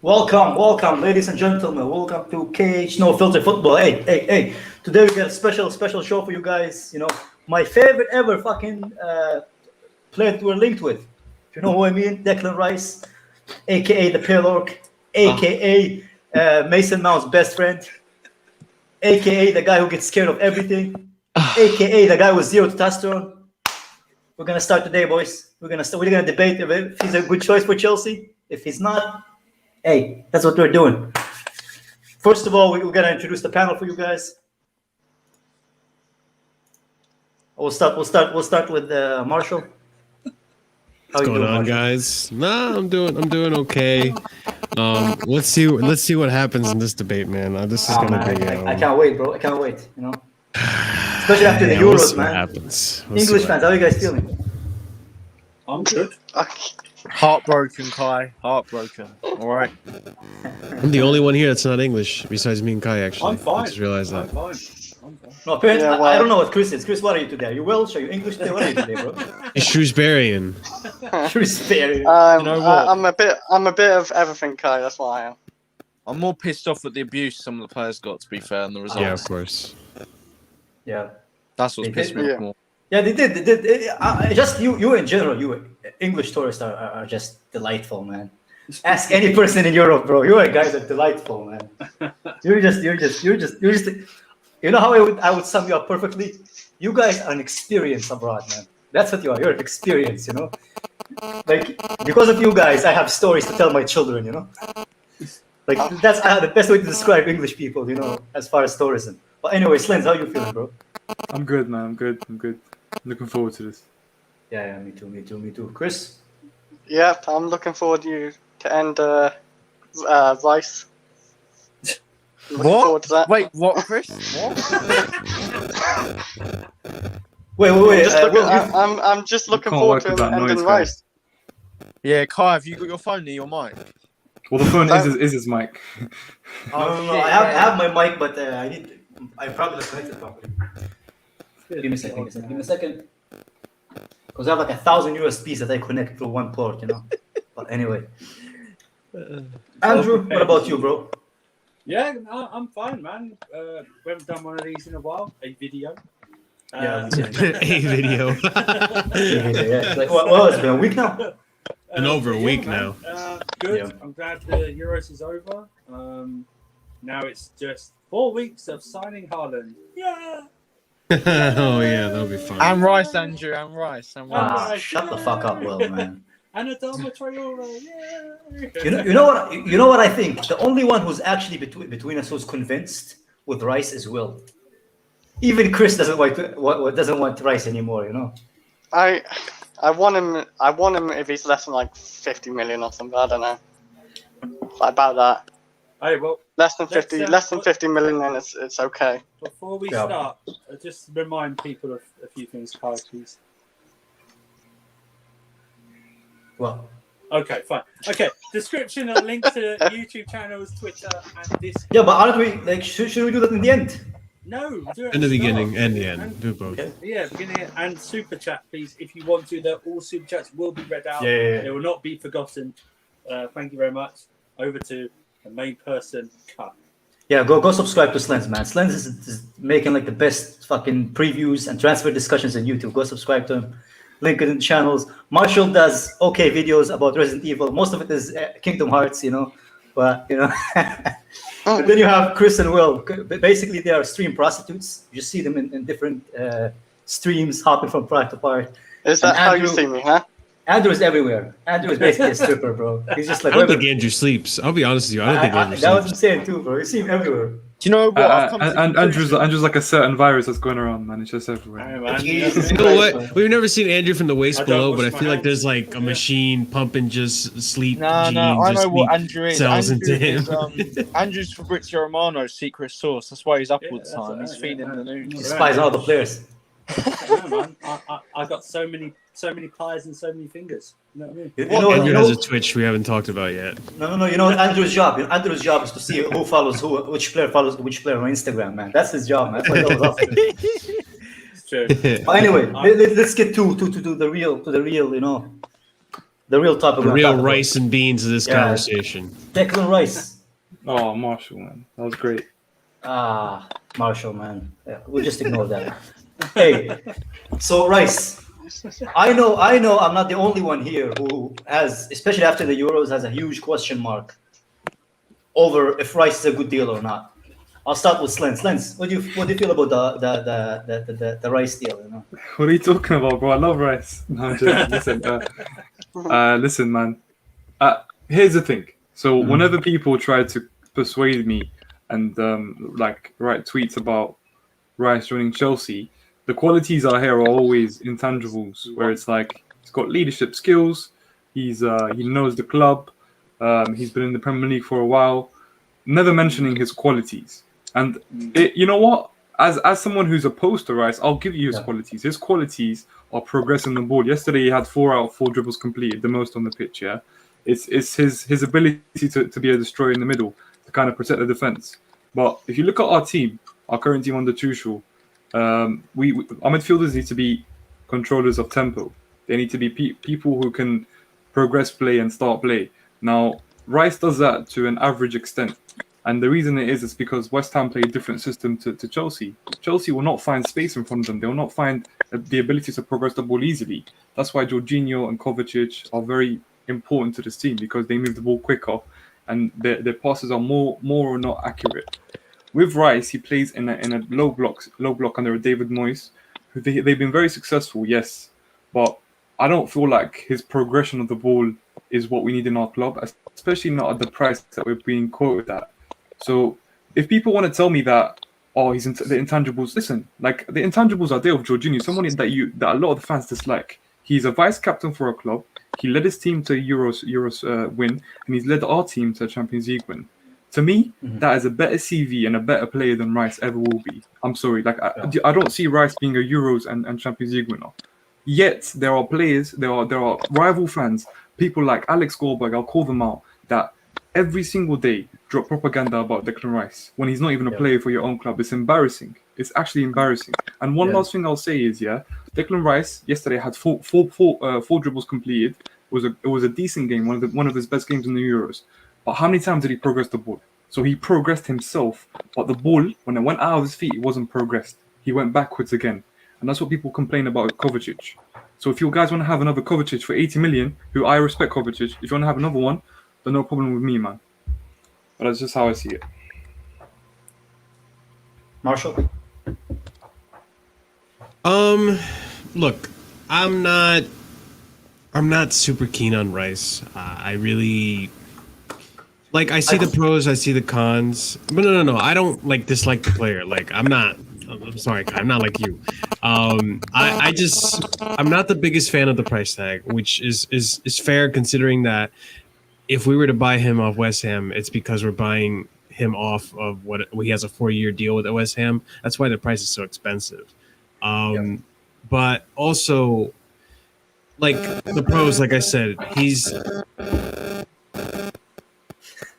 Welcome, ladies and gentlemen. Welcome to KH No Filter Football. Hey. Today we got a special show for you guys. You know, my favorite ever fucking player we're linked with. You know who I mean? Declan Rice, aka the Pale Orc, aka Mason Mount's best friend, aka the guy who gets scared of everything, aka the guy with zero testosterone. We're gonna start today, boys. We're gonna debate if he's a good choice for Chelsea. If he's not, hey, that's what we're doing. First of all, we're gonna introduce the panel for you guys. We'll start with Marshall. What's going on, guys? Nah, I'm doing okay. Let's see what happens in this debate, man. This is gonna be. I can't wait, bro. I can't wait. You know, especially after the Euros, man. Happens. English fans, how are you guys feeling? I'm good. Heartbroken, Kai. Heartbroken. All right. I'm the only one here that's not English, besides me and Kai. Actually, I'm fine. I just realized that. I'm fine. No, apparently, I don't know what Chris is. Chris, what are you today? Are you Welsh? Are you English today? What are you today, bro? He's Shrewsburyan. Shrewsbury. You know what? I'm a bit of everything, Kai. That's what I am. I'm more pissed off at the abuse some of the players got, to be fair, and the results. Yeah, of course. Yeah. That's what's pissed me off more. Yeah, they did. Just you in general, you English tourists are just delightful, man. Ask any person in Europe, bro. You guys are delightful, man. You're just. You know how I would sum you up perfectly? You guys are an experience abroad, man. That's what you are. You're an experience, you know. Like because of you guys, I have stories to tell my children, you know. Like that's the best way to describe English people, you know, as far as tourism. But anyway, Slendz, how you feeling, bro? I'm good, man. I'm good. Looking forward to this. Yeah, me too. Chris? Yep, I'm looking forward to end Rice. Looking forward to that. Wait, what, Chris? What? Wait. I'm just looking can't forward work to with that ending noise, Rice. Yeah, Kai, have you got your phone near your mic? Well, the phone is his mic. No. I have my mic, but I probably not connected properly. Give me a second. Because I have like 1,000 USBs that I connect through one port, you know. But anyway. Andrew, what about you, bro? Yeah, no, I'm fine, man. We haven't done one of these in a while. A video. Yeah, A video. yeah. Like, what has it been a week now? Been over a week man. Good. Yeah. I'm glad the Euros is over. Now it's just 4 weeks of signing Haaland. Yeah. Oh yeah, that'll be fun. And Rice, Andrew, and Rice. Shut the fuck up, Will, man. And Adama Traore. Yeah. You know what I think? The only one who's actually between us who's convinced with Rice is Will. Even Chris doesn't want Rice anymore, you know. I want him if he's less than like 50 million or something. I don't know. About that. Hey, well, Less than 50 million, then it's okay. before we start, just remind people of a few things, Kai, please. Well, okay, fine. Okay, description and link to YouTube channels, Twitter, and Discord. yeah, but aren't we like? Should we do that in the end? No, do it In the at beginning start. and the end. Do both. Yeah, beginning and super chat, please. If you want to, all super chats will be read out. Yeah. They will not be forgotten. Thank you very much. Over to the main person, Cut. Yeah, go subscribe to Slendz, man. Slendz is making like the best fucking previews and transfer discussions on YouTube. Go subscribe to him. Link it in the channels. Marshall does okay videos about Resident Evil. Most of it is Kingdom Hearts, you know. But you know, but then you have Chris and Will. Basically, they are stream prostitutes. You see them in different streams, hopping from part to part. Is that how you see me, huh? Andrew is everywhere. Andrew is basically a stripper, bro. He's just like. I don't think Andrew sleeps. I'll be honest with you. I don't think Andrew That sleeps. was I'm saying too, bro. You see him everywhere. Do you know what? I've come to the And conclusion- Andrew's like a certain virus that's going around, man. It's just everywhere. Hey, man. Jesus You know what? We've never seen Andrew from the waist I don't below, wash but I my feel like hands. there's like a machine pumping just sleep No, genes. I or know what sleep Andrew is. cells Andrew into is him. Andrew's Fabrizio Romano's secret sauce. That's why he's up all the Yeah, time. that's He's right, feeding yeah. the news. He spies on all the players. Yeah, man. I got so many pies and so many fingers. You know what I mean? Andrew has a Twitch we haven't talked about yet. No. You know what Andrew's job? Andrew's job is to see who follows who, which player follows which player on Instagram, man. That's his job, man. That's what he does. It's true. But anyway, let's get to the real, you know, The real topic. The real rice and beans of this conversation. Declan Rice. Oh, Marshall, man, that was great. Marshall, man. Yeah, we'll just ignore that. Hey, so Rice. I know I'm not the only one here who has, especially after the Euros, has a huge question mark over if Rice is a good deal or not. I'll start with Slendz. Slendz, what do you feel about the Rice deal? You know? What are you talking about, bro? I love Rice. No, I'm joking. Listen, man. Here's the thing. So whenever people try to persuade me and write tweets about Rice joining Chelsea, the qualities I hear are always intangibles, where it's like he's got leadership skills, he knows the club, he's been in the Premier League for a while, never mentioning his qualities. And you know what? As someone who's opposed to Rice, I'll give you his qualities. His qualities are progressing the ball. Yesterday he had 4 out of 4 dribbles completed, the most on the pitch. Yeah, it's his ability to be a destroyer in the middle, to kind of protect the defense. But if you look at our team, our current team under Tuchel, our midfielders need to be controllers of tempo. They need to be people who can progress play and start play. Now, Rice does that to an average extent. And the reason it is because West Ham play a different system to Chelsea. Chelsea will not find space in front of them. They will not find the ability to progress the ball easily. That's why Jorginho and Kovacic are very important to this team, because they move the ball quicker and their passes are more or not accurate. With Rice, he plays in a low block under David Moyes. They've been very successful, yes, but I don't feel like his progression of the ball is what we need in our club, especially not at the price that we're being quoted at. So if people want to tell me that, he's the intangibles, listen, like the intangibles are there with Jorginho, someone that a lot of the fans dislike. He's a vice captain for a club. He led his team to Euros win, and he's led our team to a Champions League win. To me, that is a better CV and a better player than Rice ever will be. I'm sorry, I don't see Rice being a Euros and Champions League winner. Yet there are players, there are rival fans, people like Alex Goldberg, I'll call them out, that every single day drop propaganda about Declan Rice when he's not even a player for your own club. It's embarrassing. It's actually embarrassing. And one last thing I'll say is, Declan Rice yesterday had four dribbles completed. It was a decent game, one of his best games in the Euros. But how many times did he progress the ball? So he progressed himself, but the ball, when it went out of his feet, it wasn't progressed. He went backwards again. And that's what people complain about with Kovacic. So if you guys want to have another Kovacic for 80 million, who I respect Kovacic, if you want to have another one, then no problem with me, man. But that's just how I see it. Marshall? Look, I'm not super keen on Rice. I really... I see the pros, I see the cons. But no. I don't dislike the player. I'm sorry, I'm not like you. I'm not the biggest fan of the price tag, which is fair considering that if we were to buy him off West Ham, it's because we're buying him off of he has a 4-year deal with West Ham. That's why the price is so expensive. But also, the pros, like I said, he's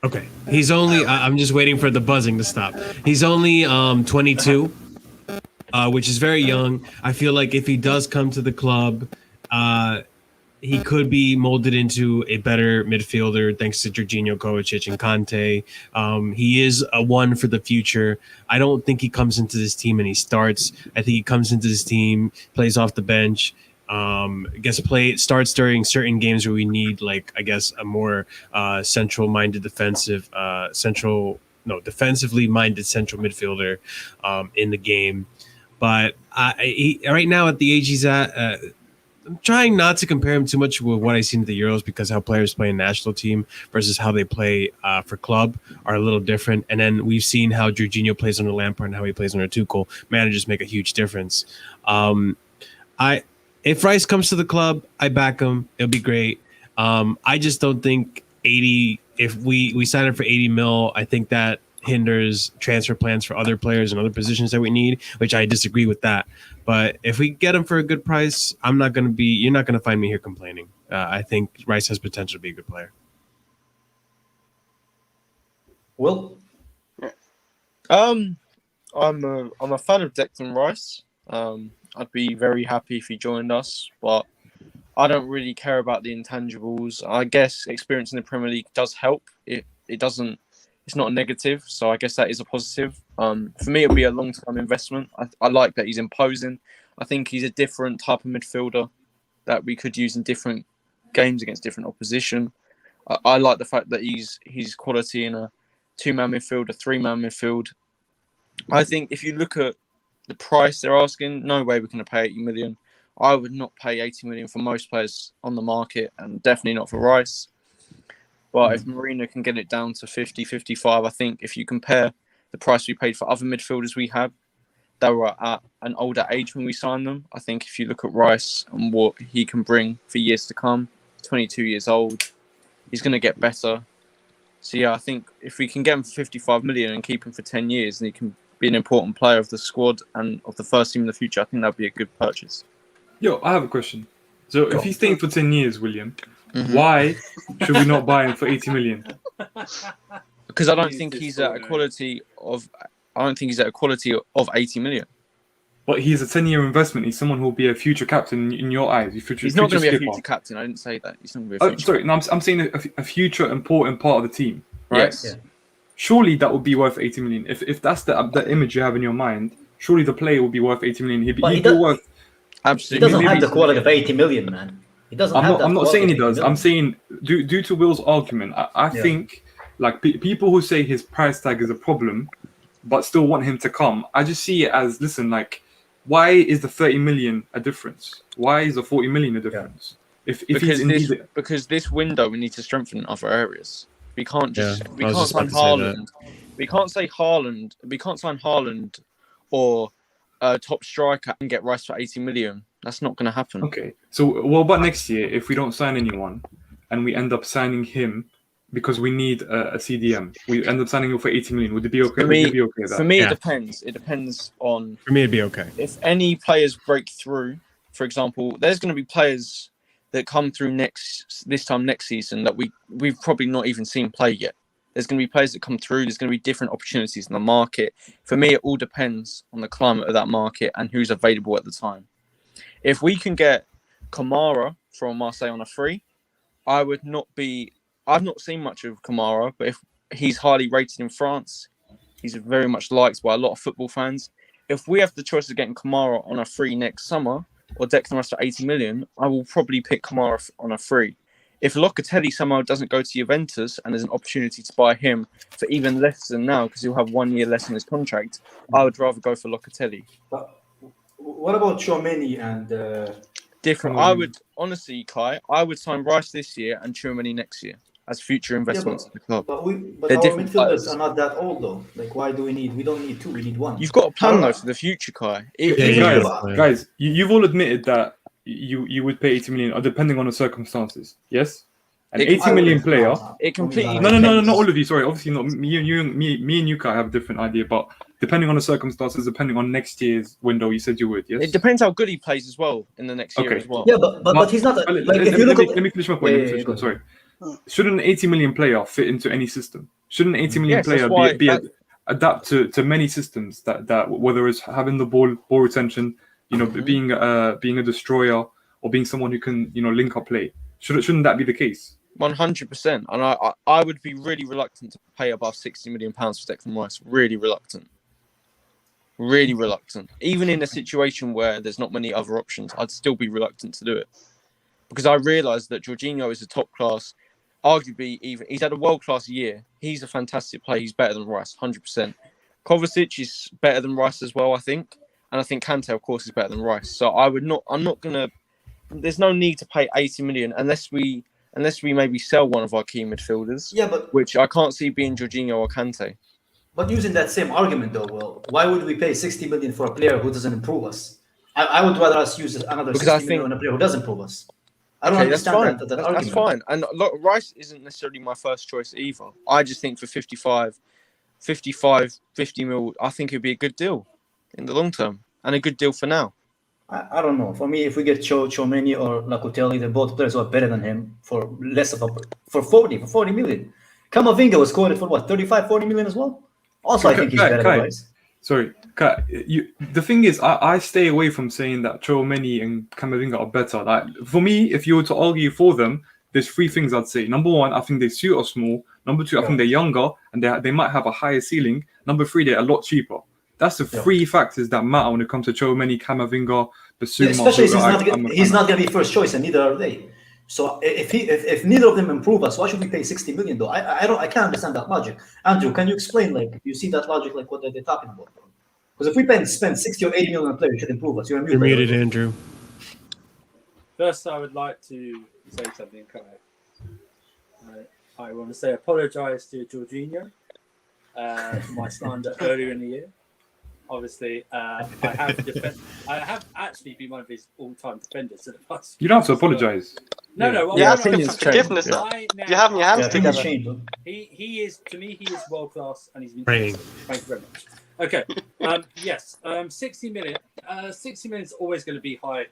okay. He's only. I'm just waiting for the buzzing to stop. He's only 22, which is very young. I feel like if he does come to the club, he could be molded into a better midfielder thanks to Jorginho, Kovacic, and Kante. He is a one for the future. I don't think he comes into this team and he starts. I think he comes into this team, plays off the bench, starts during certain games where we need, a more defensively minded central midfielder in the game. But right now at the age he's at, I'm trying not to compare him too much with what I've seen at the Euros, because how players play in national team versus how they play for club are a little different. And then we've seen how Jorginho plays under Lampard and how he plays under Tuchel. Managers make a huge difference. If Rice comes to the club, I back him. It'll be great. I just don't think 80. If we sign him for 80 mil, I think that hinders transfer plans for other players and other positions that we need, which I disagree with that. But if we get him for a good price, you're not going to find me here complaining. I think Rice has potential to be a good player. Will? I'm a fan of Declan Rice. I'd be very happy if he joined us, but I don't really care about the intangibles. I guess experience in the Premier League does help. It doesn't. It's not a negative, so I guess that is a positive. For me, it'll be a long-term investment. I like that he's imposing. I think he's a different type of midfielder that we could use in different games against different opposition. I like the fact that he's quality in a 2-man midfield, a 3-man midfield. I think if you look at the price they're asking, no way we're going to pay 80 million. I would not pay 80 million for most players on the market, and definitely not for Rice. But if Marina can get it down to 50, 55, I think if you compare the price we paid for other midfielders we have, that were at an older age when we signed them. I think if you look at Rice and what he can bring for years to come, 22 years old, he's going to get better. So yeah, I think if we can get him for 55 million and keep him for 10 years, and he can be an important player of the squad and of the first team in the future, I think that'd be a good purchase. Yo, I have a question. So if he's staying for 10 years, William, why should we not buy him for 80 million? Because I don't think he's at a quality of 80 million. But he's a 10-year investment. He's someone who will be a future captain in your eyes. He's not going to be a future captain. I didn't say that. He's not going to be a future. Sorry, no, I'm saying a future important part of the team, right? Yes. Yeah. Surely that would be worth 80 million. If that's the image you have in your mind, surely the player will be worth 80 million. He'd be worth. Absolutely. He doesn't have the quality of 80 million, man. He doesn't have that. I'm not saying he does. Million. I'm saying due to Will's argument, I think like people who say his price tag is a problem, but still want him to come. I just see it as, listen, like, why is the 30 million a difference? Why is the 40 million a difference? Yeah. Because this window we need to strengthen in other areas. We can't just we can't sign Haaland. We can't say Haaland. We can't sign Haaland or a top striker and get Rice for 80 million. That's not going to happen. Okay. So what about next year if we don't sign anyone and we end up signing him because we need a CDM? We end up signing him for 80 million. Would it be okay? For me, with that? it depends. It depends on. For me, it'd be okay. If any players break through, for example, there's going to be players that come through this time next season that we've probably not even seen play yet. There's going to be players that come through. There's going to be different opportunities in the market. For me, it all depends on the climate of that market and who's available at the time. If we can get Kamara from Marseille on a free, I've not seen much of Kamara, but if he's highly rated in France, he's very much liked by a lot of football fans. If we have the choice of getting Kamara on a free next summer or Declan Rice for 80 million, I will probably pick Kamara on a free. If Locatelli somehow doesn't go to Juventus and there's an opportunity to buy him for even less than now because he'll have 1 year less on his contract, I would rather go for Locatelli. But what about Tchouaméni and... Different. I would, honestly, Kai, I would sign Rice this year and Tchouaméni next year as future investments in the club. But They're our different midfielders players. are not that old, though. Like, why do we don't need two, we need one. You've got a plan, though, for the future, Kai. Guys, you've all admitted that you would pay 80 million, depending on the circumstances. Yes, an 80 million player. It completely. No, not all of you. Sorry, obviously not. Me and you, Kai, have a different idea. But depending on the circumstances, depending on next year's window, you said you would. Yes. It depends how good he plays as well in the next year as well. Yeah, but he's not. Let me finish my point. Sorry. Shouldn't an 80 million player fit into any system? Shouldn't an 80 million player adapt to many systems that whether it's having the ball retention, being a destroyer or being someone who can link up play? Shouldn't that be the case? 100%. And I would be really reluctant to pay above £60 million for Declan Rice. Really reluctant. Really reluctant. Even in a situation where there's not many other options, I'd still be reluctant to do it. Because I realise that Jorginho is a top class, arguably he's had a world-class year. He's a fantastic player. He's better than Rice, 100%. Kovacic is better than Rice as well, I think. And I think Kante, of course, is better than Rice. So I'm not going to... There's no need to pay 80 million unless we maybe sell one of our key midfielders. Yeah, but... Which I can't see being Jorginho or Kante. But using that same argument, though, well, why would we pay 60 million for a player who doesn't improve us? I would rather us use another 60 million on a player who does improve us. I don't understand that argument. That's fine. And look, Rice isn't necessarily my first choice either. I just think for 50 mil, I think it'd be a good deal in the long term and a good deal for now. I don't know. For me, if we get Tchouaméni or Locatelli, they're both players who are better than him for less of for 40 million. Camavinga was quoted for what, 35, 40 million as well? Also, I think he's better than Rice. Sorry, The thing is, I stay away from saying that Chouameni and Camavinga are better. Like, for me, if you were to argue for them, there's three things I'd say. Number one, I think they suit us more. Number two, I think they're younger and they might have a higher ceiling. Number three, they're a lot cheaper. That's the three factors that matter when it comes to Chouameni, Camavinga, Basuma. Especially since he's not going to be first choice, and neither are they. So if neither of them improve us, why should we pay 60 million though? I can't understand that logic. Andrew, can you explain? Like, you see that logic? Like, what are they talking about? Because if we spend 60 or 80 million on a player, we should improve us. You're muted, Andrew. First, I would like to say something. I want to say apologise to Jorginho for my slander earlier in the year. Obviously, I have actually been one of his all-time defenders in the past. You don't have to apologise. No. You ask him for forgiveness. You have your hands together. He is, to me, he is world class, and he's been praying. Thank you very much. Okay. Yes. 60 million. 60 million is always going to be high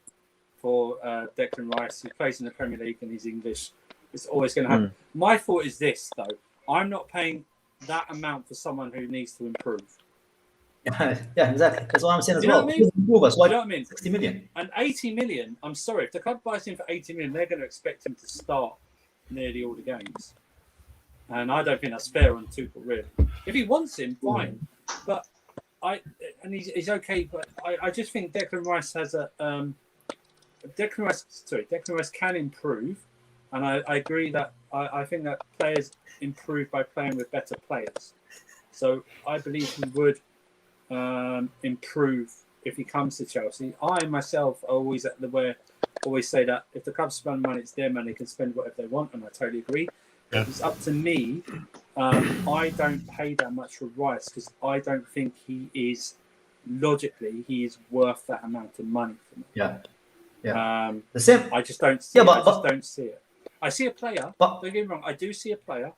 for Declan Rice. He plays in the Premier League and he's English. It's always going to happen. My thought is this, though: I'm not paying that amount for someone who needs to improve. Yeah, exactly. That's what I'm saying as well. Improve us. Why? You know what I mean? 60 million. And 80 million. I'm sorry, if the club buys him for 80 million, they're going to expect him to start nearly all the games. And I don't think that's fair on Tuchel, really. If he wants him, fine. But he's okay. But I just think Declan Rice has Declan Rice can improve, and I agree that I think that players improve by playing with better players. So I believe he would improve if he comes to Chelsea. I myself are always always say that if the club spend money, it's their money, they can spend whatever they want, and I totally agree. Yeah. It's up to me. I don't pay that much for Rice because I don't think he is worth that amount of money for me. Yeah. The same. I just don't see. Don't see it. I see a player. Don't get me wrong. I do see a player,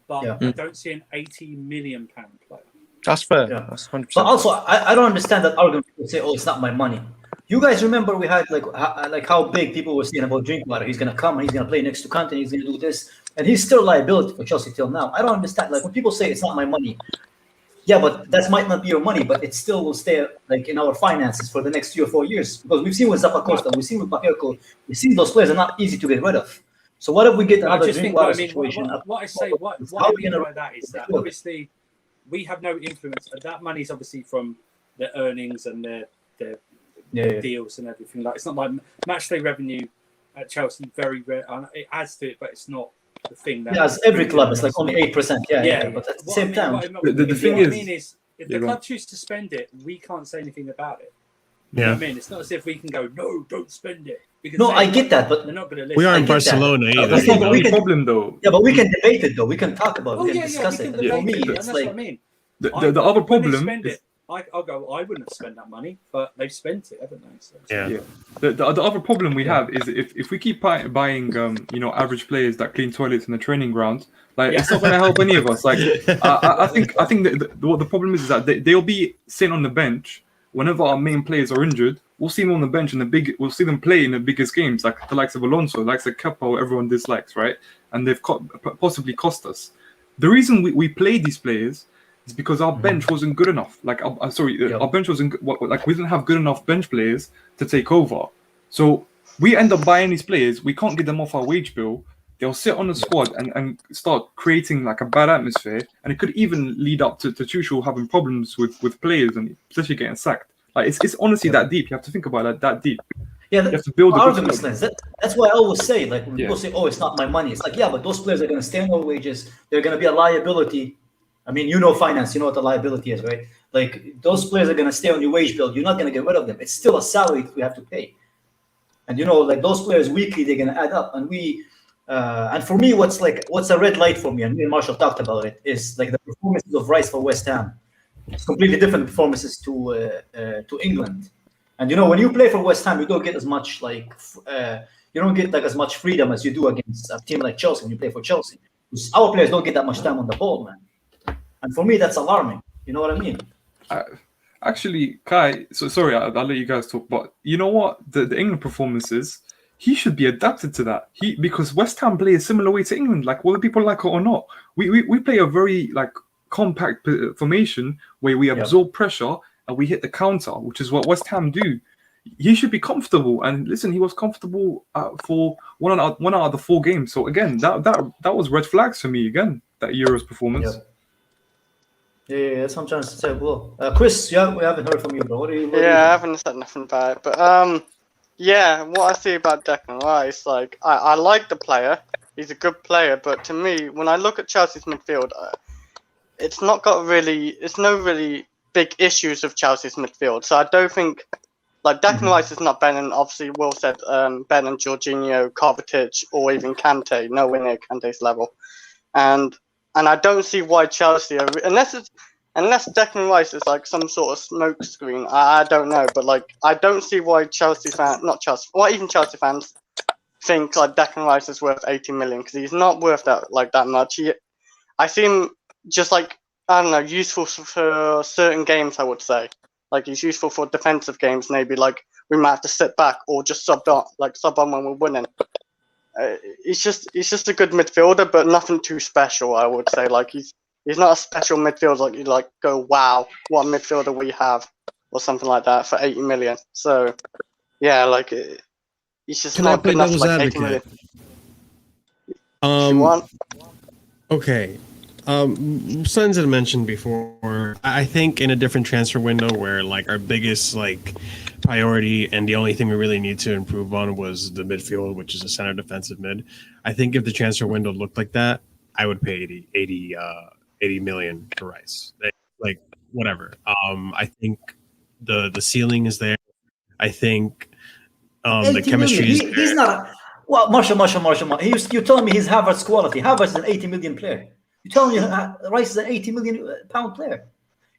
but I don't see an £80 million player. That's fair. Yeah. That's 100%. But also, I don't understand that argument. People say, "Oh, it's not my money." You guys remember we had like how big people were saying about Drinkwater. He's gonna come and he's gonna play next to Kante. He's gonna do this, and he's still a liability for Chelsea till now. I don't understand. Like when people say it's not my money, yeah, but that might not be your money, but it still will stay like in our finances for the next 3 or 4 years. Because we've seen with Zappacosta, we've seen with Bakayoko, we've seen those players are not easy to get rid of. So what if we get another Drinkwater situation? What I mean by that is that obviously we have no influence. That money is obviously from their earnings and their deals and everything. Like it's not like matchday revenue at Chelsea. Very rare. It adds to it, but it's not the thing. That as every club, it's like only 8%. Yeah. But at the same time, the thing is, if the club chooses to spend it, we can't say anything about it. You know what I mean, it's not as if we can go, no, don't spend it. No, I get that, but they're not going to listen. We aren't Barcelona either. That's not the problem, though. Yeah, but we can debate it, though. We can talk about it. We can discuss it. For me, that's what I mean. The other problem is... I'll go, I wouldn't have spent that money, but they've spent it, haven't they? So, The other problem we have is if we keep buying average players that clean toilets in the training ground, it's not going to help any of us. Like I think that what the problem is that they'll be sitting on the bench whenever our main players are injured. We'll see them on the bench we'll see them play in the biggest games, like the likes of Alonso, the likes of Kepa, everyone dislikes, right? And they've possibly cost us. The reason we play these players is because our bench wasn't good enough. Our bench wasn't we didn't have good enough bench players to take over. So we end up buying these players. We can't get them off our wage bill. They'll sit on the squad and start creating like a bad atmosphere, and it could even lead up to Tuchel having problems with players and potentially getting sacked. Like it's honestly that deep. You have to think about it that deep. Yeah, you have to build arguments. That's why I always say, like when people say, "Oh, it's not my money," it's like, yeah, but those players are going to stay on their wages. They're going to be a liability. I mean, finance, you know what the liability is, right? Like those players are going to stay on your wage bill. You're not going to get rid of them. It's still a salary that we have to pay. And like those players weekly, they're going to add up. And and for me, what's a red light for me, and me and Marshall talked about it, is like the performances of Rice for West Ham. It's completely different performances to England. And when you play for West Ham, you don't get as much you don't get as much freedom as you do against a team like Chelsea when you play for Chelsea. Because our players don't get that much time on the ball, man. And for me, that's alarming. You know what I mean? Actually, Kai, so sorry, I'll let you guys talk. But you know what? The England performances, he should be adapted to that. Because West Ham play a similar way to England, like whether people like it or not. We play a very compact formation where we absorb pressure and we hit the counter, which is what West Ham do, he should be comfortable. And listen, he was comfortable for one out of the 4 games. So again, that was red flags for me again. That Euros performance. Yeah, that's what I'm trying to say. Well, Chris, we haven't heard from you, bro. What do you? I haven't said nothing about it, but what I see about Declan Rice, like I like the player. He's a good player, but to me, when I look at Chelsea's midfield, it's no really big issues with Chelsea's midfield. So I don't think, like, Declan Rice is not better than, obviously Will said, better than Jorginho, Kovacic, or even Kante, nowhere near Kante's level. And I don't see why Chelsea are, unless Declan Rice is like some sort of smoke screen. I don't know, but like I don't see why even Chelsea fans think like Declan Rice is worth 80 million, because he's not worth that much. I see him just like, I don't know, useful for certain games. I would say like he's useful for defensive games. Maybe like we might have to sit back or just sub on when we're winning. He's just a good midfielder, but nothing too special. I would say like he's not a special midfielder. Like you like go, wow, what midfielder we have, or something like that for 80 million. So yeah, like he's just Can not I play good enough. devil's Like 80 million. advocate? You want? Okay. Slendz had mentioned before, I think in a different transfer window where like our biggest like priority and the only thing we really need to improve on was the midfield, which is a center defensive mid. I think if the transfer window looked like that, I would pay 80 million for Rice. Like whatever. I think the ceiling is there. I think the chemistry is there. He's not. Well, Marshall. You're telling me he's Havertz quality. Havertz is an 80 million player. You're telling me Rice is an 80 million pound player.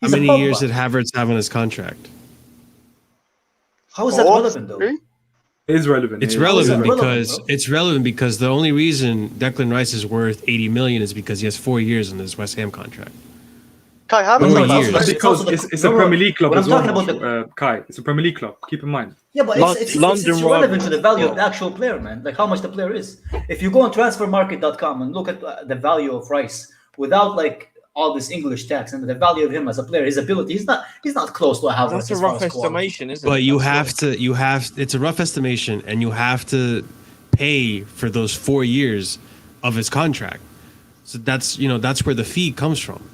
How many years did Havertz have on his contract? How is that relevant, though? It is relevant. It's relevant because the only reason Declan Rice is worth 80 million is because he has 4 years on his West Ham contract. Kai, Havertz because it's a Premier League club as well. Kai, it's a Premier League club. Keep in mind. Yeah, but it's relevant to the value of the actual player, man. Like how much the player is. If you go on transfermarket.com and look at the value of Rice without like all this English tax and the value of him as a player, his ability, he's not close to a Havertz. That's a rough estimation, isn't it? But it's a rough estimation, and you have to pay for those 4 years of his contract. So that's where the fee comes from.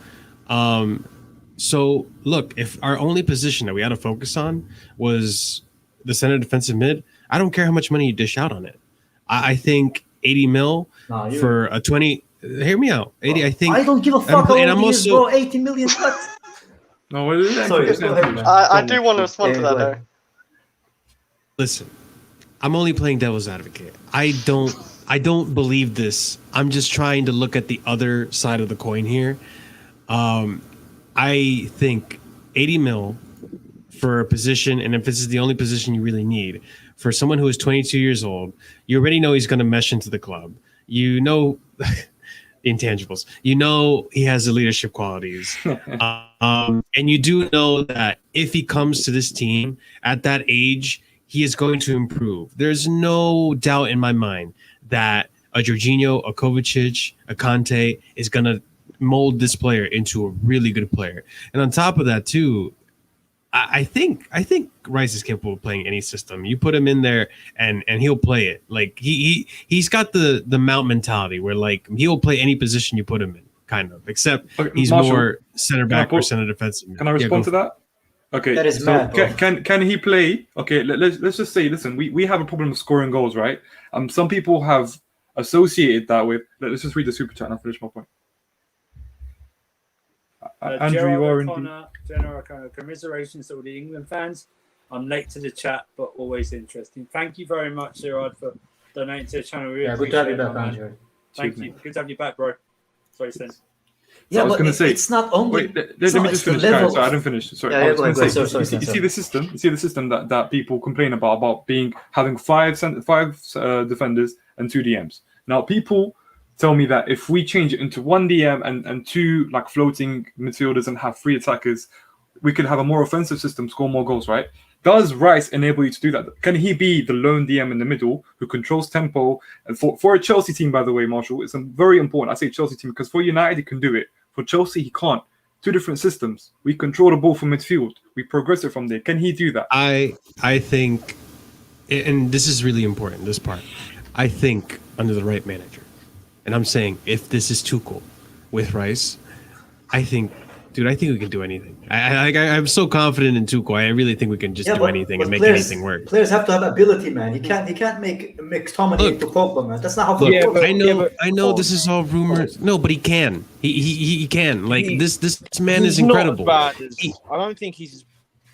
So look, if our only position that we had to focus on was the center defensive mid, I don't care how much money you dish out on it. I think 80 mil for a 20. Hear me out. 80. I think I don't give a fuck how old he is, bro. 80 million. No, what is Sorry, go ahead, man. I do want to respond to that though. Listen, I'm only playing devil's advocate. I don't believe this. I'm just trying to look at the other side of the coin here. I think 80 mil for a position, and if this is the only position you really need, for someone who is 22 years old, you already know he's going to mesh into the club. You know the intangibles. You know he has the leadership qualities. And you do know that if he comes to this team at that age, he is going to improve. There's no doubt in my mind that a Jorginho, a Kovacic, a Kante is going to mold this player into a really good player. And on top of that too, I think Rice is capable of playing any system. You put him in there and he'll play it. Like he's got the Mount mentality where like he'll play any position you put him in, kind of. Except he's Marshall, more center back or center defensive. Can I respond to that? Okay, that is mad, can he play? Okay, let's just say, listen, we have a problem with scoring goals, right? Some people have associated that with. Let's just read the super chat and I'll finish my point. Andrew, you are indeed. General commiserations to all the England fans. I'm late to the chat, but always interesting. Thank you very much, Gerard, for donating to the channel. Really good to have you back, Andrew. Thank you. Good to have you back, bro. Sorry, Slendz. Yeah, I was but going to say, it's not only. Wait, let me just finish. Sorry, I didn't finish. Sorry, I was going to say. Sorry, you see the system. You see the system that people complain about having five defenders and 2 DMs. Now, people tell me that if we change it into 1 DM and 2 like floating midfielders and have 3 attackers, we could have a more offensive system, score more goals, right? Does Rice enable you to do that? Can he be the lone DM in the middle who controls tempo? And for a Chelsea team, by the way, Marshall, it's very important. I say Chelsea team because for United he can do it. For Chelsea, he can't. two different systems. We control the ball from midfield. We progress it from there. Can he do that? I think, and this is really important, this part. I think under the right manager, and I'm saying if this is Tuchel with Rice, I think we can do anything. I'm so confident in Tuchel. I really think we can just do anything and make anything work. Players have to have ability, man. He can't make McTominay into Pogba, man. That's not how football works. I know this is all rumors. No, but he can. He can. Like this man is incredible. Not as bad as, I don't think he's.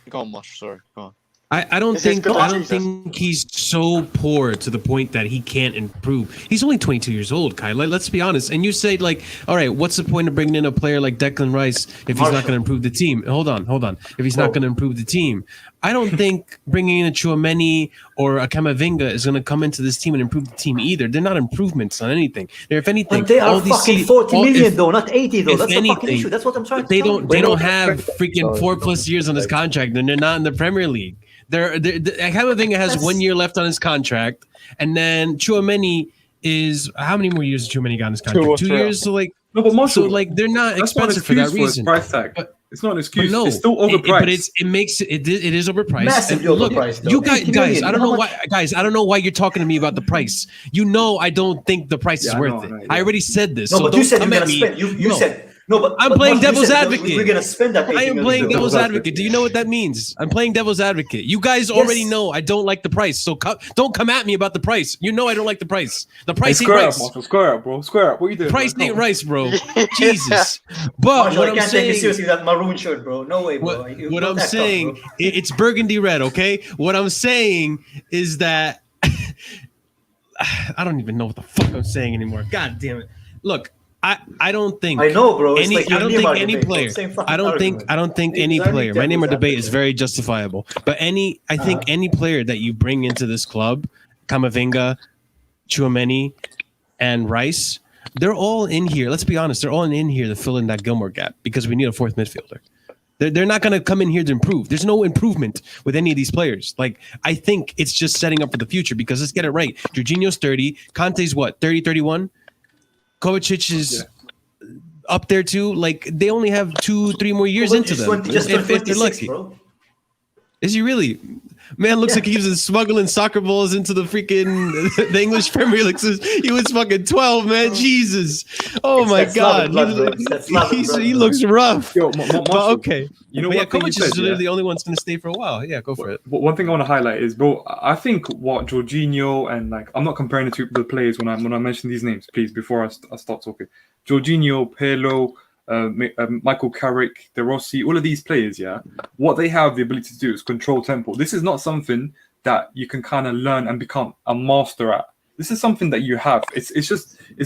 Go on, Mush. Sorry. Go on. I don't think he's so poor to the point that he can't improve. He's only 22 years old, Kai. Let's be honest. And you say, like, all right, what's the point of bringing in a player like Declan Rice if he's not going to improve the team? Hold on. If he's not going to improve the team, I don't think bringing in a Tchouaméni or a Camavinga is going to come into this team and improve the team either. They're not improvements on anything. They're, if anything, but they are fucking 40 million though, not 80 though. That's the fucking issue. That's what I'm trying to tell you. They don't have freaking 4+ years on his contract, and they're not in the Premier League. Camavinga has 1 year left on his contract, and then Tchouaméni is how many more years has Tchouaméni got on his contract? 2 years. So like, no, but Marshall, so like they're not expensive for that reason. Price tag. It's not an excuse. No, it's still overpriced. But it makes it is overpriced. Massively overpriced. Though. You guys, I don't know why. Guys, I don't know why you're talking to me about the price. You know, I don't think the price is worth it. I already said this. No, so but you said you're gonna spend. You said. No, but I'm playing devil's advocate. We're gonna spend that. I am playing devil's advocate. Do you know what that means? I'm playing devil's advocate. You guys already know I don't like the price, so don't come at me about the price. You know I don't like the price. The price ain't rice. Square up, bro. Square up. What are you doing? Price ain't rice, bro. Jesus. But Marshall, what I I'm can't take you saying, seriously with that maroon shirt, bro. No way, bro. what I'm saying, it's burgundy red. Okay. What I'm saying is that I don't even know what the fuck I'm saying anymore. God damn it. Look. I don't think I know, bro. I don't think any player. I don't think any player. My Neymar debate is very justifiable. But I think any player that you bring into this club, Camavinga, Tchouaméni, and Rice, they're all in here. Let's be honest, they're all in here to fill in that Gilmour gap because we need a fourth midfielder. They're not going to come in here to improve. There's no improvement with any of these players. Like, I think it's just setting up for the future because let's get it right. Jorginho's 30. Kante's what, 30, 31? Kovacic is up there too. Like they only have 2-3 more years into them. If they're lucky. Bro. Is he really? Man looks like he was smuggling soccer balls into the freaking the English Premier League. He was fucking 12, man. Jesus. Oh my God. He looks rough. Yo, but okay. You know what? Kovacic is literally the only one that's going to stay for a while. Yeah, go for it. One thing I want to highlight is, bro, I think what Jorginho and like, I'm not comparing it to the players when I mention these names, please, before I start talking. Jorginho, Pirlo, Michael Carrick, De Rossi, all of these players, yeah, what they have the ability to do is control tempo. This is not something that you can kind of learn and become a master at. This is something that you have. It's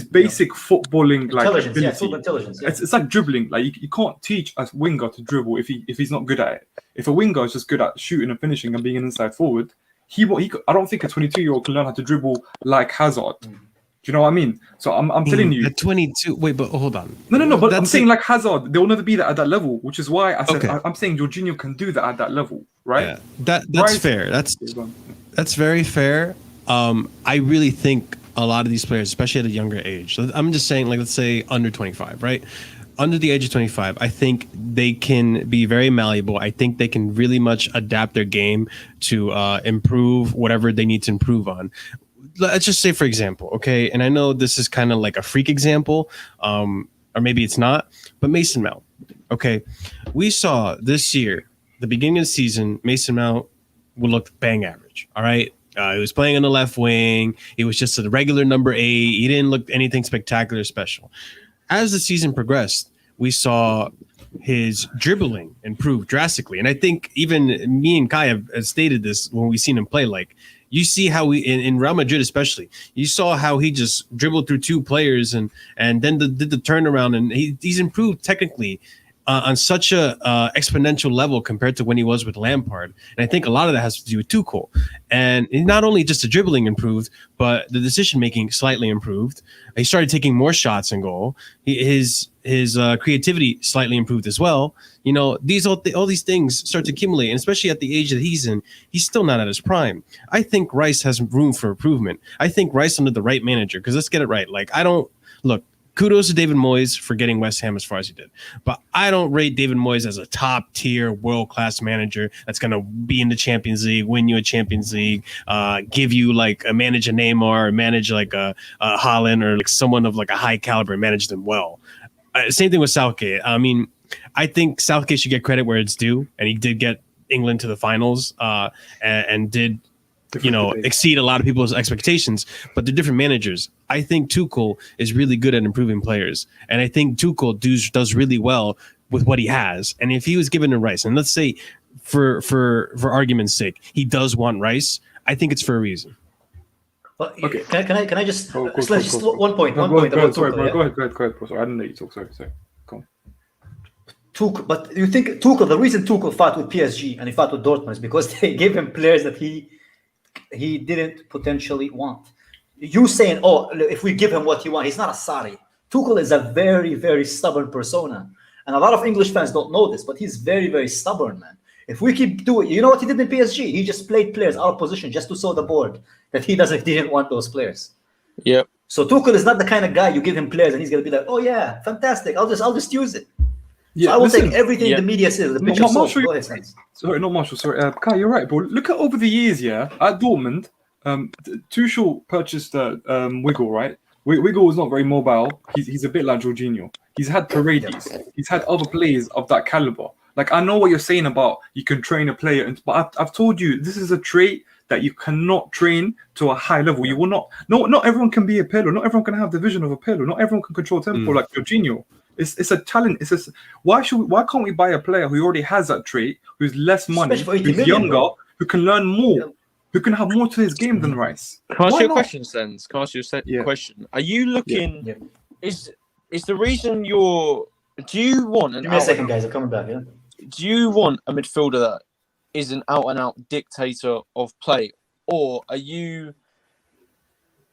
basic footballing like intelligence, ability. football intelligence. Yeah. It's like dribbling. Like you can't teach a winger to dribble if he's not good at it. If a winger is just good at shooting and finishing and being an inside forward, I don't think a 22-year-old can learn how to dribble like Hazard. Do you know what I mean? So I'm telling you. At 22, wait, but hold on. No. But I'm saying like Hazard, they'll never be that at that level, which is why I said I'm saying Jorginho can do that at that level, right? Yeah, that's fair. That's very fair. I really think a lot of these players, especially at a younger age, I'm just saying, like, let's say under 25, right? Under the age of 25, I think they can be very malleable. I think they can really much adapt their game to improve whatever they need to improve on. Let's just say, for example, okay, and I know this is kind of like a freak example, or maybe it's not, but Mason Mount, okay? We saw this year, the beginning of the season, Mason Mount would look bang average, all right? He was playing on the left wing. He was just a regular number 8. He didn't look anything spectacular special. As the season progressed, we saw his dribbling improve drastically. And I think even me and Kai have stated this when we've seen him play. Like, you see how in Real Madrid especially, you saw how he just dribbled through 2 players and then did the turnaround. And he's improved technically on such a exponential level compared to when he was with Lampard. And I think a lot of that has to do with Tuchel. And not only just the dribbling improved, but the decision-making slightly improved. He started taking more shots in goal. His creativity slightly improved as well. You know, all these things start to accumulate, and especially at the age that he's in, he's still not at his prime. I think Rice has room for improvement. I think Rice under the right manager, because let's get it right. Like, kudos to David Moyes for getting West Ham as far as he did. But I don't rate David Moyes as a top tier, world class manager that's going to be in the Champions League, win you a Champions League, give you like manage a Neymar, or manage like a Haaland, or like someone of like a high caliber, manage them well. Same thing with Southgate. I mean, I think Southgate should get credit where it's due, and he did get England to the finals and did exceed a lot of people's expectations, but they're different managers. I think Tuchel is really good at improving players, and I think Tuchel does really well with what he has. And if he was given a Rice, and let's say for argument's sake, he does want Rice, I think it's for a reason. But Okay. Can I just Go, just go. one point Go about ahead, sorry, Tuchel, bro. yeah? Go ahead. Sorry, I didn't let you talk. Sorry. Go on. Tuchel, but you think Tuchel? The reason Tuchel fought with PSG and he fought with Dortmund is because they gave him players that he didn't potentially want. You saying, oh, if we give him what he wants, he's not a Sari. Tuchel is a very, very stubborn persona. And a lot of English fans don't know this, but he's very, very stubborn, man. If we keep doing, you know what he did in PSG? He just played players out of position just to show the board that he didn't want those players. Yep. So Tuchel is not the kind of guy you give him players and he's gonna be like, oh yeah, fantastic, I'll just use it. Yeah, So I will listen, take everything the media says. The No, picture sold. Marshall- Go ahead, Slendz. Sorry, not Marshall. Sorry, Kai, you're right, bro. Look at over the years, yeah. At Dortmund, Tuchel purchased Wiggle, right? Wiggle was not very mobile. He's a bit like Jorginho. He's had Paredes. He's had other players of that caliber. Like, I know what you're saying about you can train a player, but I've told you this is a trait that you cannot train to a high level. You will not. Not everyone can be a Pirlo. Not everyone can have the vision of a Pirlo. Not everyone can control tempo like Jorginho. It's a talent. Why can't we buy a player who already has that trait, who's less money, Especially for 80 who's million, younger, bro. who can learn more, who can have more to his game than Rice? Can I ask Why you a not? question, Slendz? Can I ask you a Yeah. question? Are you looking? Yeah. Is the reason you're? Do you want an Give me a second, out-and-out- guys. I'm coming back. Yeah. Do you want a midfielder that is an out-and-out dictator of play, or are you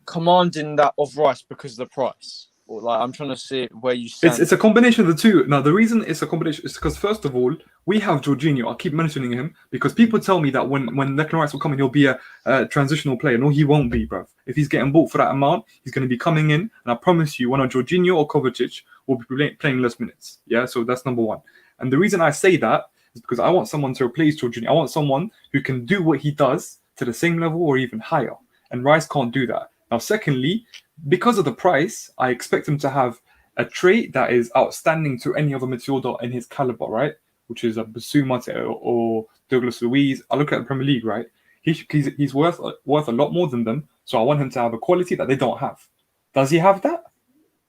commanding that of Rice because of the price? Or like, I'm trying to see where you stand. It's a combination of the two. Now, the reason it's a combination is because, first of all, we have Jorginho. I keep mentioning him because people tell me that when Declan Rice will come in, he'll be a transitional player. No, he won't be, bruv. If he's getting bought for that amount, he's going to be coming in. And I promise you, one of Jorginho or Kovacic will be playing less minutes. Yeah, so that's number one. And the reason I say that is because I want someone to replace Jorginho. I want someone who can do what he does to the same level or even higher. And Rice can't do that. Now, secondly, because of the price, I expect him to have a trait that is outstanding to any other midfielder in his caliber, right? Which is a Basuma or Douglas Luiz. I look at the Premier League, right? He's worth a lot more than them. So I want him to have a quality that they don't have. Does he have that?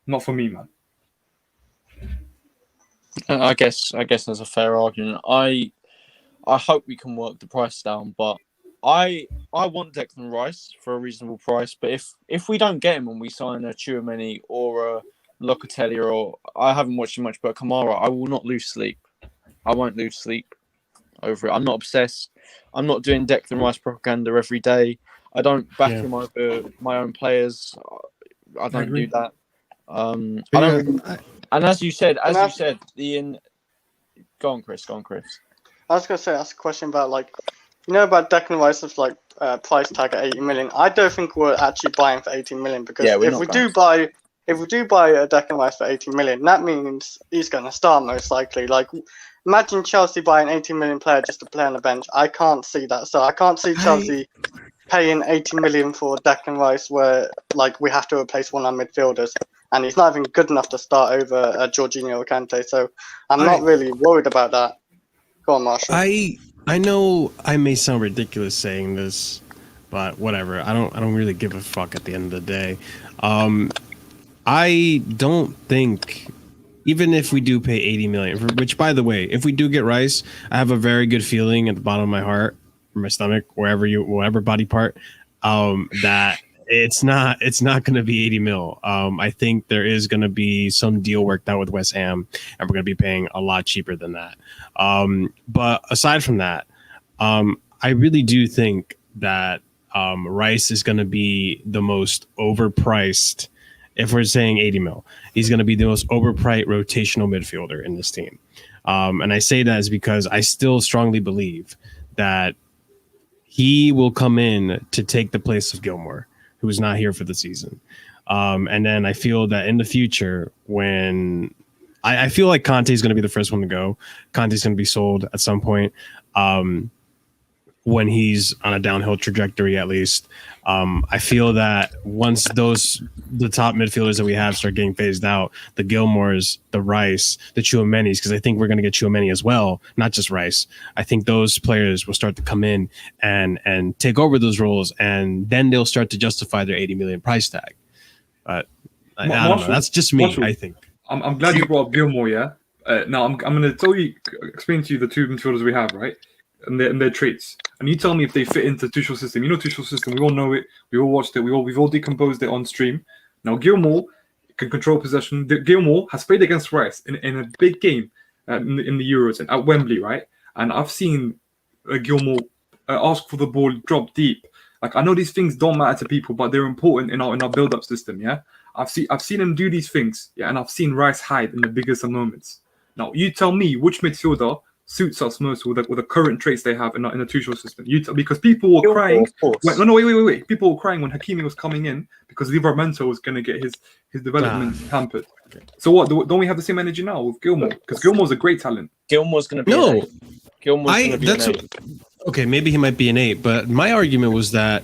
Not for me, man. I guess that's a fair argument. I hope we can work the price down, but I want Declan Rice for a reasonable price. But if we don't get him and we sign a Tchouaméni or a Locatelli, or I haven't watched him much, but Kamara, I will not lose sleep. I won't lose sleep over it. I'm not obsessed. I'm not doing Declan Rice propaganda every day. I don't back him over my own players. I don't do that. And as you said, go on, Chris. I was going to say, ask a question about, like, you know about Declan Rice's like price tag at 80 million. I don't think we're actually buying for 80 million because if we do buy a Declan Rice for 80 million, that means he's going to start most likely. Like, imagine Chelsea buying an 80 million player just to play on the bench. I can't see that. So I can't see Chelsea paying 80 million for Declan Rice, where like we have to replace one of our midfielders, and he's not even good enough to start over Jorginho or Kante. So I'm not really worried about that. Go on, Marshall. I know I may sound ridiculous saying this, but whatever. I don't really give a fuck at the end of the day. I don't think, even if we do pay 80 million, which by the way, if we do get Rice, I have a very good feeling at the bottom of my heart, or my stomach, whatever body part, that it's not going to be 80 mil. I think there is going to be some deal worked out with West Ham, and we're going to be paying a lot cheaper than that. But aside from that, I really do think that Rice is going to be the most overpriced. If we're saying 80 mil, he's going to be the most overpriced rotational midfielder in this team. And I say that is because I still strongly believe that he will come in to take the place of Gilmour. who's not here for the season. And then I feel that in the future, when I feel like Kante is going to be the first one to go. Kante is going to be sold at some point. When he's on a downhill trajectory, at least. I feel that once the top midfielders that we have start getting phased out, the Gilmours, the Rice, the Tchouaménis, because I think we're going to get Tchouaméni as well, not just Rice. I think those players will start to come in and take over those roles, and then they'll start to justify their 80 million price tag. But I don't know. That's just me, I think. I'm glad you brought up Gilmour, yeah? Now, I'm going to explain to you the two midfielders we have, right? And their traits, and you tell me if they fit into Tuchel's system. You know Tuchel's system. We all know it. We all watched it. We've all decomposed it on stream. Now Gilmour can control possession. Gilmour has played against Rice in a big game in the Euros and at Wembley, right? And I've seen Gilmour ask for the ball, drop deep. Like, I know these things don't matter to people, but they're important in our build-up system. Yeah, I've seen him do these things. Yeah, and I've seen Rice hide in the biggest of moments. Now you tell me which midfielder suits us most with the current traits they have in the Tuchel system. Because people were crying. Wait. People were crying when Hakimi was coming in because Livramento was going to get his development hampered. So what? Don't we have the same energy now with Gilmour? Because Gilmour's a great talent. Gilmour's going to be an 8. Gilmour's going to be an 8. Okay, maybe he might be an 8, but my argument was that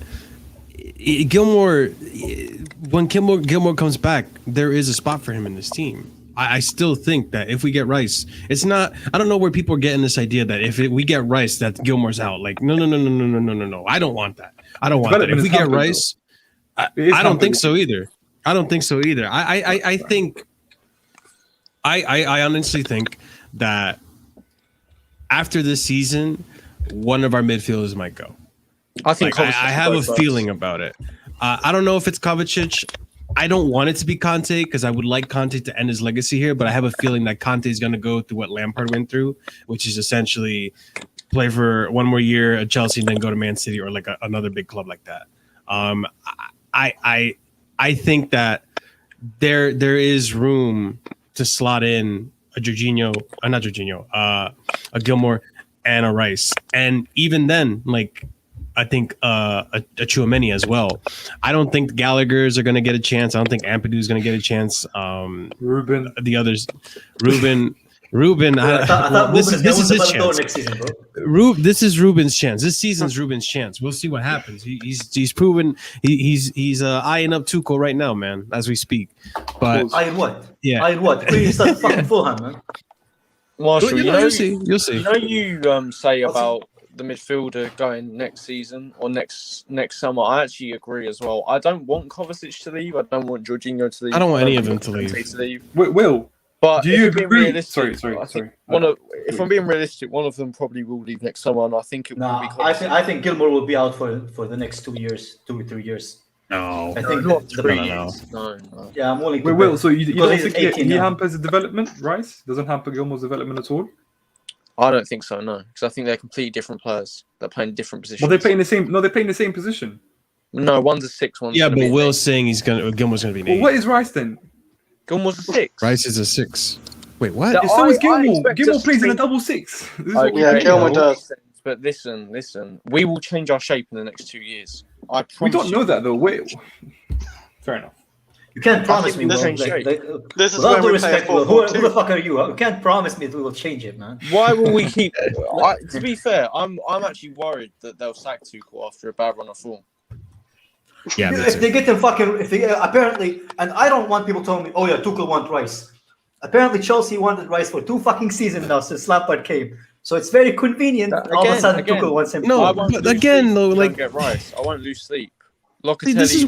Gilmour, when Gilmour comes back, there is a spot for him in this team. I still think that if we get Rice, it's not. I don't know where people are getting this idea that if we get Rice, that Gilmour's out. Like, no. I don't want that. If we get Rice, I don't think so either. I think. I honestly think that after this season, one of our midfielders might go. I think I have a feeling about it. I don't know if it's Kovacic. I don't want it to be Kante because I would like Kante to end his legacy here, but I have a feeling that Kante is going to go through what Lampard went through, which is essentially play for one more year at Chelsea and then go to Man City or like another big club like that. I think that there is room to slot in a a Gilmour and a Rice, and even then, like, I think a Tchouaméni as well. I don't think Gallagher's are going to get a chance. I don't think Ampadu going to get a chance. Ruben. The others. Ruben. I thought this is his Ruben's chance. next season, bro. This is Ruben's chance. This season's Ruben's chance. We'll see what happens. He's proven he's eyeing up Tuchel right now, man, as we speak. But Eyeing what? Yeah. Eyeing what? Please start fucking Fulham, man. Marshall, you'll see. You say about the midfielder going next season or next summer. I actually agree as well. I don't want Kovacic to leave. I don't want Jorginho to leave. I don't want any of them to leave. Will, but do you agree? Sorry. If I'm being realistic, one of them probably will leave next summer, and I think it will be Kovacic. I think Gilmour will be out for the next 2 years, 2 or 3 years. No, I think not the 3 years. No. Yeah, I'm only. Will, so you don't think he now. hampers the development? Rice doesn't hamper Gilmour's development at all. I don't think so, no, because I think they're completely different players. They're playing different positions. Well, they're playing the same. No, they're playing the same position. No, one's a 6, one's yeah, but Will's saying Gilmour's going to be an 8. Well, what is Rice then? Gilmour's a 6. Rice is a 6. Wait, what? No, So is Gilmour. expect Gilmour us plays to in a be- double 6. Yeah, Gilmour does. But listen. We will change our shape in the next 2 years. I promise. We don't know that though. Wait. Fair enough. You can't promise me, this bro. ain't shape. This is Without when due we play respect, a Will, who the 4-4-2. fuck are you? You can't promise me that we will change it, man. Why will we keep? To be fair, I'm actually worried that they'll sack Tuchel after a bad run of form. Yeah, If they get them apparently, and I don't want people telling me, oh yeah, Tuchel want Rice. Apparently, Chelsea wanted Rice for 2 fucking seasons now since Lampard came. So it's very convenient. All of a sudden, Tuchel wants him. No, I won't but lose again, sleep though, if I like- don't get Rice. I won't lose sleep. See, this is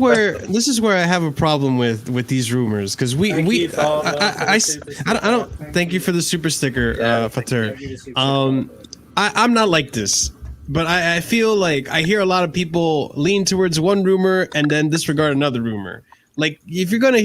where I have a problem with these rumors because I don't thank you for the super sticker, Fatur. I'm not like this, but I feel like I hear a lot of people lean towards one rumor and then disregard another rumor. Like, if you're gonna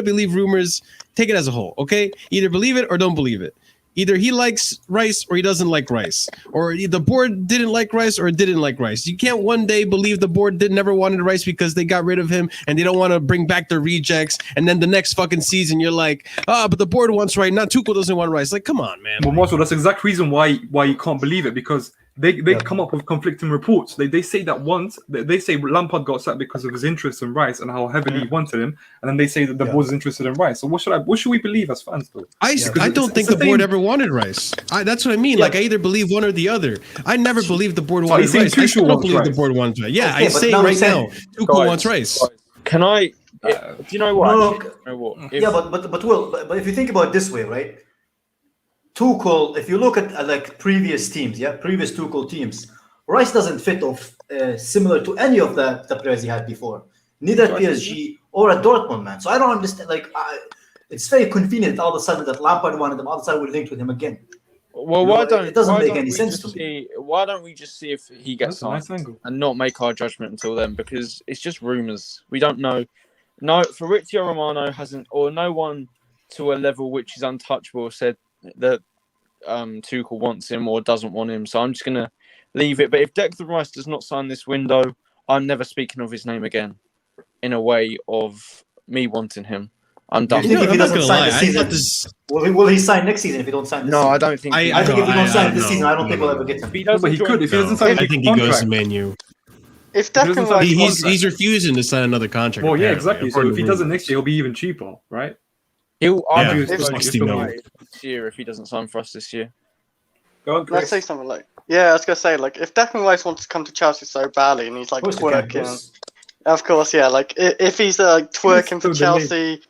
believe rumors, take it as a whole, okay? Either believe it or don't believe it. Either he likes Rice or he doesn't like Rice, or the board didn't like Rice or didn't like Rice. You can't one day believe the board never wanted Rice because they got rid of him and they don't want to bring back their rejects, and then the next fucking season you're like, but the board wants Rice, not Tuchel doesn't want Rice. Like, come on, man. Well, Marshall, that's the exact reason why you can't believe it, because they come up with conflicting reports. They say that once they say Lampard got sacked because of his interest in Rice and how heavily he wanted him, and then they say that the board is interested in Rice. So what should we believe as fans though? I don't think the board ever wanted Rice. That's what I mean. Like I either believe one or the other. I never believed the board wanted Rice. I still don't believe the board wants Rice. Yeah, I say right now, Tuchel wants Rice. Can I? Do you know what? No, You know what? but if you think about it this way, right? Tuchel, if you look at like previous teams, previous Tuchel teams, Rice doesn't fit off similar to any of the players he had before, neither at PSG or at Dortmund, man. So I don't understand. Like, it's very convenient all of a sudden that Lampard wanted him. All of a sudden we're linked with him again. Well, it doesn't make any sense to me. Why don't we just see if he gets signed and not make our judgment until then? Because it's just rumours. We don't know. No, Fabrizio Romano hasn't, or no one to a level which is untouchable said that Tuchel wants him or doesn't want him. So I'm just going to leave it. But if Declan Rice does not sign this window, I'm never speaking of his name again in a way of me wanting him. I'm done. Do you think if he doesn't sign this season, will he sign next season if he don't sign this season? No, I don't think. I think if he don't sign this season, I don't think we'll ever get him. But he could if he doesn't sign. I think he goes to Man U. If Declan Rice He's refusing to sign another contract. Well, yeah, exactly. So if he does it next year, he'll be even cheaper, right? He'll argue this year if he doesn't sign for us this year. Go on, Chris. Let's say something like, I was gonna say, like, if Declan Rice wants to come to Chelsea so badly and he's like twerking, of course, like if he's twerking for Chelsea,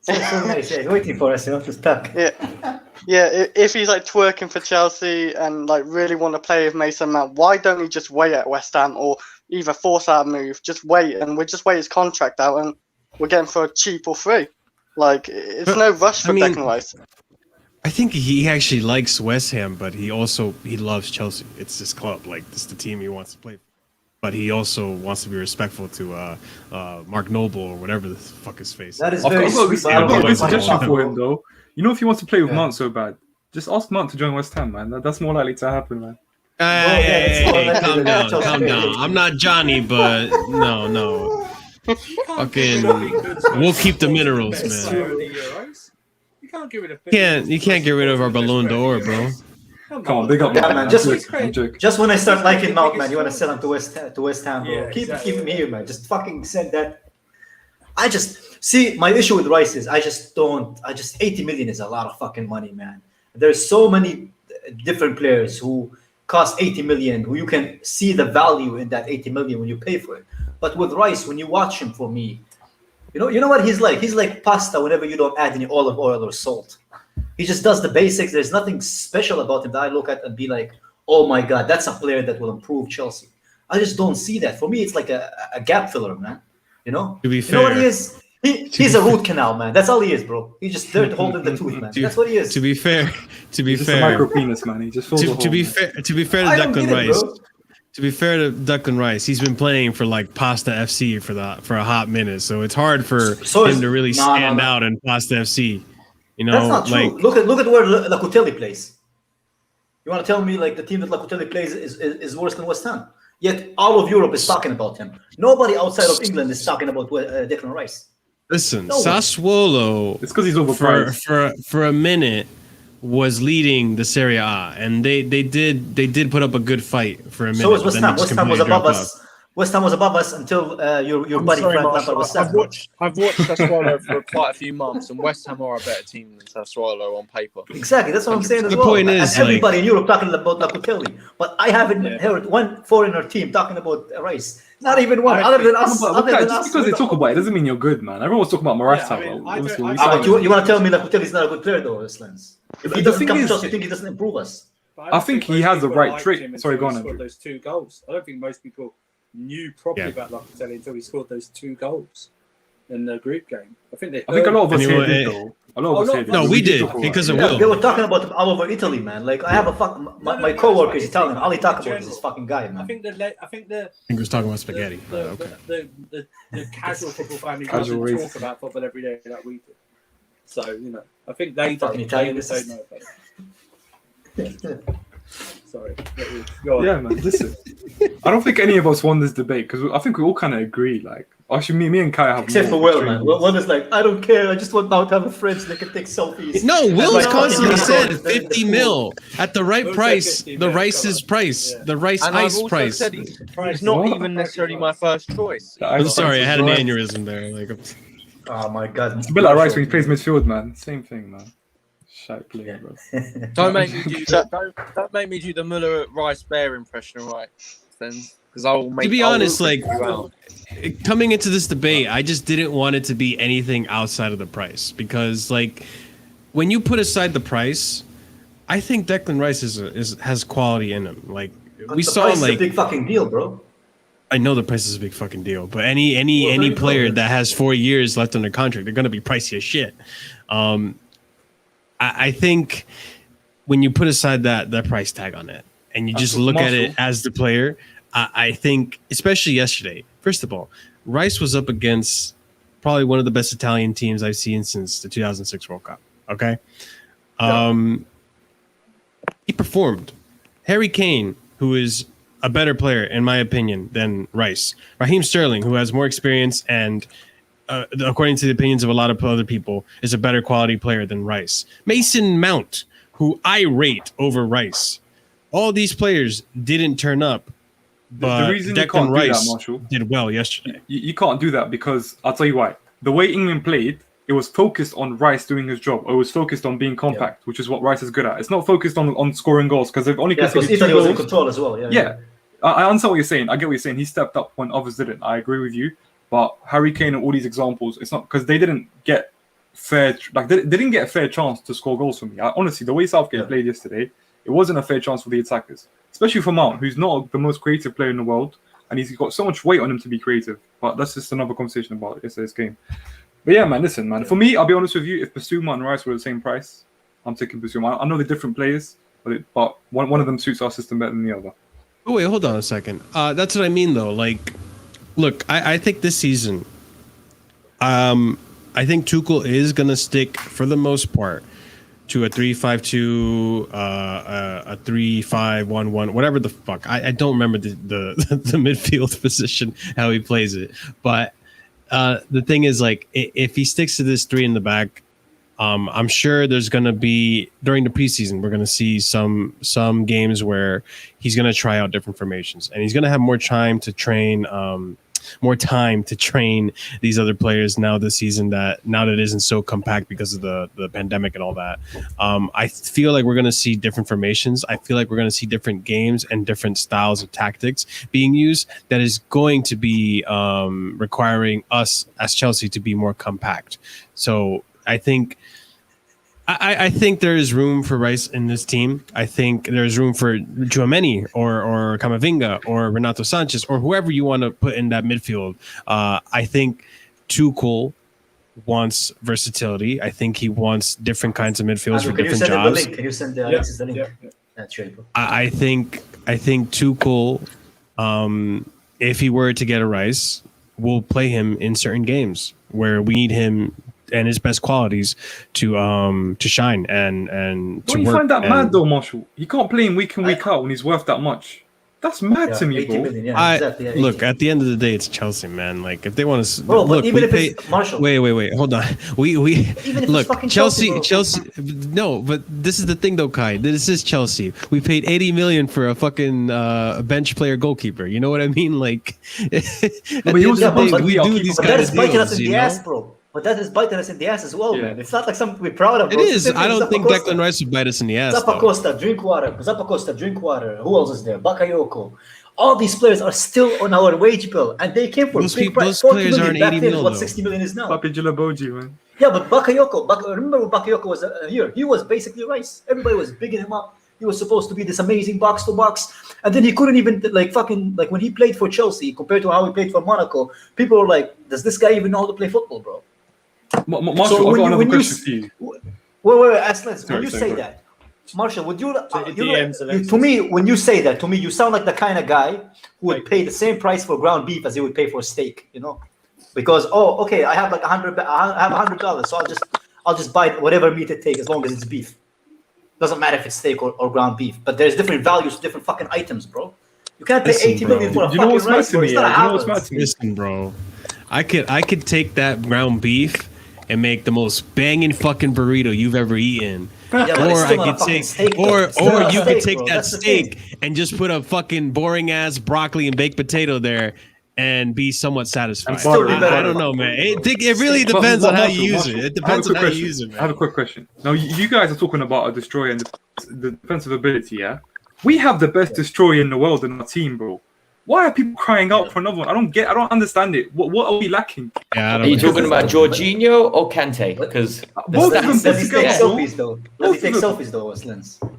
he's waiting for us, to stuck. If he's like twerking for Chelsea and like really want to play with Mason Mount, why don't he just wait at West Ham or either force our move? Just wait, and we'll just wait his contract out, and we're getting for cheap or free. Like, it's no rush for Declan Rice. I think he actually likes West Ham, but he loves Chelsea. It's his club, like this is the team he wants to play for. But he also wants to be respectful to Mark Noble or whatever the fuck his face. That is very sweet. I've got a good suggestion for him though. You know, if he wants to play with Mount so bad, just ask Mount to join West Ham, man. That's more likely to happen, man. Hey, calm down. I'm not Johnny, but no. Fucking, we'll keep the minerals, man. You can't get rid of our Ballon d'Or, bro. Come on, big up, man. Just when I start liking Mount, man, you want to sell him to West Ham, bro. Keep him here, man. Just fucking send that. I just see my issue with Rice is I just 80 million is a lot of fucking money, man. There's so many different players who cost 80 million, who you can see the value in that 80 million when you pay for it. But with Rice, when you watch him, for me, you know what he's like? He's like pasta whenever you don't add any olive oil or salt. He just does the basics. There's nothing special about him that I look at and be like, oh my God, that's a player that will improve Chelsea. I just don't see that. For me, it's like a gap filler, man. You know? To be fair, you know what he is? He's a root canal, man. That's all he is, bro. He's just there to hold in the tooth, man. That's what he is. To be fair, just a micro penis, man. He just fills the hole. To be fair to Declan Rice. To be fair to Declan Rice, he's been playing for like Pasta FC for a hot minute, so it's hard for him to really stand out in Pasta FC. You know, that's not true. Look at where Locatelli plays. You want to tell me like the team that Locatelli plays is worse than West Ham? Yet all of Europe is talking about him. Nobody outside of England is talking about Declan Rice. Listen, Sassuolo. It's because he's overpriced. For a minute was leading the Serie A, and they did put up a good fight for a minute. So was West Ham. West Ham was above us. West Ham was above us until your buddy Frank Lampard was sacked. I've watched Sassuolo for quite a few months, and West Ham are a better team than Sassuolo on paper. Exactly, that's what I'm saying as well. The point is, and everybody in Europe talking about Locatelli, but I haven't heard one foreigner team talking about Rice. Not even one, other than us. Just because they talk about it doesn't mean you're good, man. Everyone's talking about Morata. You want to tell me Locatelli is not a good player, though, Slendz? If he doesn't come to us, you think he doesn't improve us? I think he has the right trick. Sorry, go on. He scored those 2 goals. I don't think most people knew properly about Locatelli until he scored those 2 goals in the group game. I think a lot of us here did, though. No, we did because of Will. They were talking about him all over Italy, man. Like I have my coworker is Italian. All he talk about is this fucking guy, man. I think he was talking about spaghetti. The casual football family doesn't talk about football every day like we do. So I think they don't know about it. Sorry. Yeah, man. Listen, I don't think any of us won this debate because I think we all kind of agree. Like, Actually, me and Kai have Except for more Will, man. extreme Will is like, I don't care. I just want now to have a friend so they can take selfies. No, Will's like, constantly fucking said unicorns in the 50 pool. mil at the right Will said price. 50 The mil, Rice's come on. price. Yeah. The Rice And I've ice also price. said he's Price. not What? even necessarily my first choice. The I'm ice sorry, I had an Right. aneurysm there. Like, Oh my god. It's a bit like Rice when he plays midfield, man. Same thing, man. Shite player, bro. Don't make me do don't make me do the Muller Rice Bear impression, all right? Then, because I will make. to be I will honest, like freak you out. coming into this debate, I just didn't want it to be anything outside of the price because, like, when you put aside the price, I think Declan Rice has quality in him. Like But we the saw, price is like a big fucking deal, bro. I know the price is a big fucking deal, but any very player close. that has 4 years left on their contract, they're gonna be pricey as shit. I think when you put aside that price tag on it and you just look at it as the player, I think, especially yesterday, first of all, Rice was up against probably one of the best Italian teams I've seen since the 2006 World Cup. Okay. He performed. Harry Kane, who is a better player, in my opinion, than Rice. Raheem Sterling, who has more experience and according to the opinions of a lot of other people, is a better quality player than Rice. Mason Mount, who I rate over Rice. All these players didn't turn up, but The reason you Declan can't do that, Rice Marshall, did well yesterday. you can't do that because I'll tell you why. The way England played, it was focused on Rice doing his job. Or it was focused on being compact, which is what Rice is good at. It's not focused on scoring goals because they've only Yeah, because conceded 2 Italy was in goals. control as well. Yeah, I understand what you're saying. I get what you're saying. He stepped up when others didn't. I agree with you. But Harry Kane and all these examples, it's not because they didn't get fair. Like they didn't get a fair chance to score goals for me. Honestly, the way Southgate played yesterday, it wasn't a fair chance for the attackers, especially for Mount, who's not the most creative player in the world, and he's got so much weight on him to be creative. But that's just another conversation about yesterday's game. But yeah, man, listen, man. For me, I'll be honest with you. If Basuma and Rice were the same price, I'm taking Basuma. I know they're different players, but one of them suits our system better than the other. Oh, wait, hold on a second. That's what I mean, though. Like, look, I think this season, I think Tuchel is going to stick, for the most part, to a 3-5-2, a 3-5-1-1, whatever the fuck. I don't remember the midfield position, how he plays it. But the thing is, like, if he sticks to this 3 in the back, I'm sure there's going to be, during the preseason, we're going to see some games where he's going to try out different formations, and he's going to have more time to train these other players now this season, that now that it isn't so compact because of the pandemic and all that. I feel like we're going to see different formations. I feel like we're going to see different games and different styles of tactics being used that is going to be requiring us as Chelsea to be more compact. So I think there is room for Rice in this team. I think there's room for Tchouaméni or Camavinga or Renato Sanchez or whoever you want to put in that midfield. I think Tuchel wants versatility. I think he wants different kinds of midfields for different jobs. Can you send the link? Yeah. That's right, bro. I think Tuchel, if he were to get a Rice, will play him in certain games where we need him and his best qualities to shine and to Don't you work. find that mad though, Marshall? You can't play him week in, week out when he's worth that much. That's mad to me, 80 bro. million, yeah, exactly, yeah, Look, 80. at the end of the day, it's Chelsea, man. Like, if they want to, Bro, but look, even we if pay. it's Marshall. Wait, hold on. We Even if it's look, fucking Chelsea. bro. No, but this is the thing, though, Kai. This is Chelsea. We paid 80 million for a fucking bench player goalkeeper. You know what I mean? Like, but he also we we are do keeping- these But kind that of is biting deals, us in you the know? ass, bro. But that is biting us in the ass as well, Yeah. man. It's not like something we're proud of, It bro. is. I don't think Zappacosta. Declan Rice would bite us in the ass. though. Zappacosta, drink water. Who else is there? Bakayoko. All these players are still on our wage bill, and they came for Those big people- price. those 40 players million aren't back 80 then is mil, what though. 60 million is now. Papi Gilaboji, man. Yeah, but Bakayoko, remember when Bakayoko was here? He was basically Rice. Everybody was bigging him up. He was supposed to be this amazing box to box, and then he couldn't even like when he played for Chelsea compared to how he played for Monaco. People were like, "Does this guy even know how to play football, bro?" Marshall, So I've when got you- another when you question s- for you. Wait, Slendz, when Sorry, you sorry, say go that, Marshall, would you, DMs, Alexis. to me, when you say that, to me, you sound like the kind of guy who would pay the same price for ground beef as he would pay for steak, you know? Because, okay, I have like $100, so I'll just buy whatever meat it takes as long as it's beef. Doesn't matter if it's steak or ground beef, but there's different values, different fucking items, bro. You can't pay Listen, 80 million bro. for a You know fucking what's mad rice, to bro. me? It's not Yeah? a You know what's mad Havertz. to me? Listen, bro. I could take that ground beef and make the most banging fucking burrito you've ever eaten. Yeah, but Or it's I still not a could fucking take, steak, though. or It's still not a you steak, could take bro. that That's the thing. steak and just put a fucking boring ass broccoli and baked potato there and be somewhat satisfied. still be I don't know, man. It really But- depends but on how you Marshall, use it. It I have a depends on quick how you question. use it, I have a man. quick question. Now, you guys are talking about a destroyer and the defensive ability, yeah? We have the best destroyer in the world in our team, bro. Why are people crying out for another one? I don't understand it. What are we lacking? Yeah, I Are don't you know. talking about Jorginho or Kante? Because Both of them Does put he together, take bro. selfies though? Does he Both take of them. selfies though, Slendz?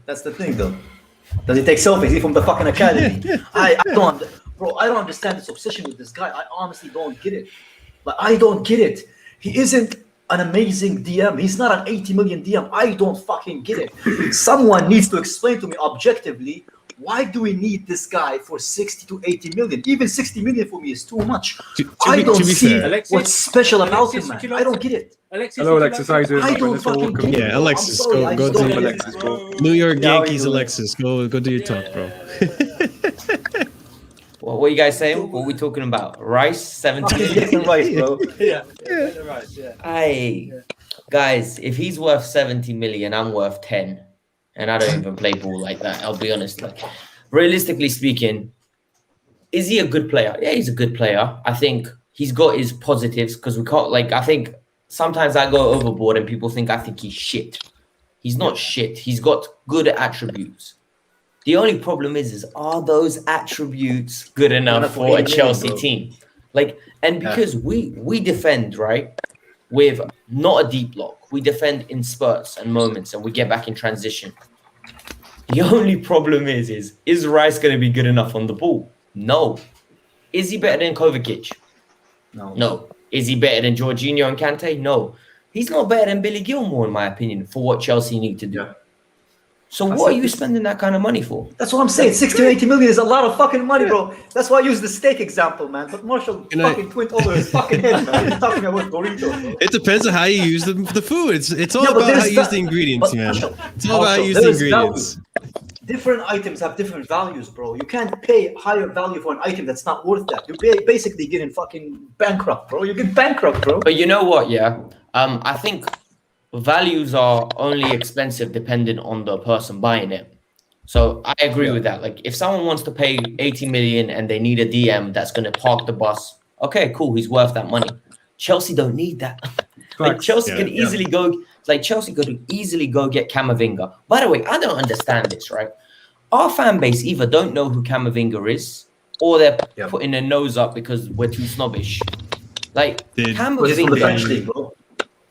That's the thing though. Does he take selfies? Is he from the fucking academy? I don't, bro. I don't understand this obsession with this guy. I honestly don't get it. Like I don't get it. He isn't an amazing DM. He's not an 80 million DM. I don't fucking get it. Someone needs to explain to me objectively. Why do we need this guy for 60 to 80 million? Even 60 million for me is too much. I don't see fair. Alexis, what's special about Alexis, him, man. would you like I don't to- get it. Alexis, Hello, would you Alexis. like How you to- doing? I my friend? don't Let's all fucking welcome get you. it. Yeah, bro. Alexis, I'm sorry, I go just to don't get Alexis, it. bro. New York Yeah, how you Yankees, doing? Alexis. Go do your talk, bro. what are you guys saying? What are we talking about? Rice, 70 Fucking million? Declan Rice, bro. Yeah, right, yeah. Aye. Guys, if he's worth 70 million, I'm worth 10. And I don't even play ball like that. I'll be honest. Like, realistically speaking, is he a good player? Yeah, he's a good player. I think he's got his positives because we can't, like, I think sometimes I go overboard and people think I think he's shit. He's not shit. He's got good attributes. The only problem is are those attributes good enough Enough for a 80 million, Chelsea bro. team? Like, and because we defend, right, with not a deep block. We defend in spurts and moments and we get back in transition. The only problem is Rice going to be good enough on the ball? No. Is he better than Kovacic? No. No. Is he better than Jorginho and Kante? No. He's not better than Billy Gilmour, in my opinion, for what Chelsea need to do. Yeah. So what are you spending that kind of money for? That's what I'm saying. 60 to 80 million is a lot of fucking money, bro. That's why I use the steak example, man. But Marshall fucking twint over his fucking head, man. He's talking about Dorito, bro. It depends on how you use the food. It's all Yeah, but about how there's you use va- the ingredients, but man. Marshall, It's all about how you use the there's ingredients. Different items have different values, bro. You can't pay higher value for an item that's not worth that. You're basically getting fucking bankrupt, bro. You get bankrupt, bro. But you know what, yeah? I think values are only expensive depending on the person buying it. So I agree with that. Like if someone wants to pay 80 million and they need a DM that's going to park the bus, okay, cool, he's worth that money. Chelsea don't need that. Like Facts. Chelsea Yeah, can yeah. easily go, like Chelsea could easily go get Camavinga. By the way, I don't understand this, right? Our fan base either don't know who Camavinga is or they're putting their nose up because we're too snobbish. Like Did- He's from the French Camavinga. league, bro.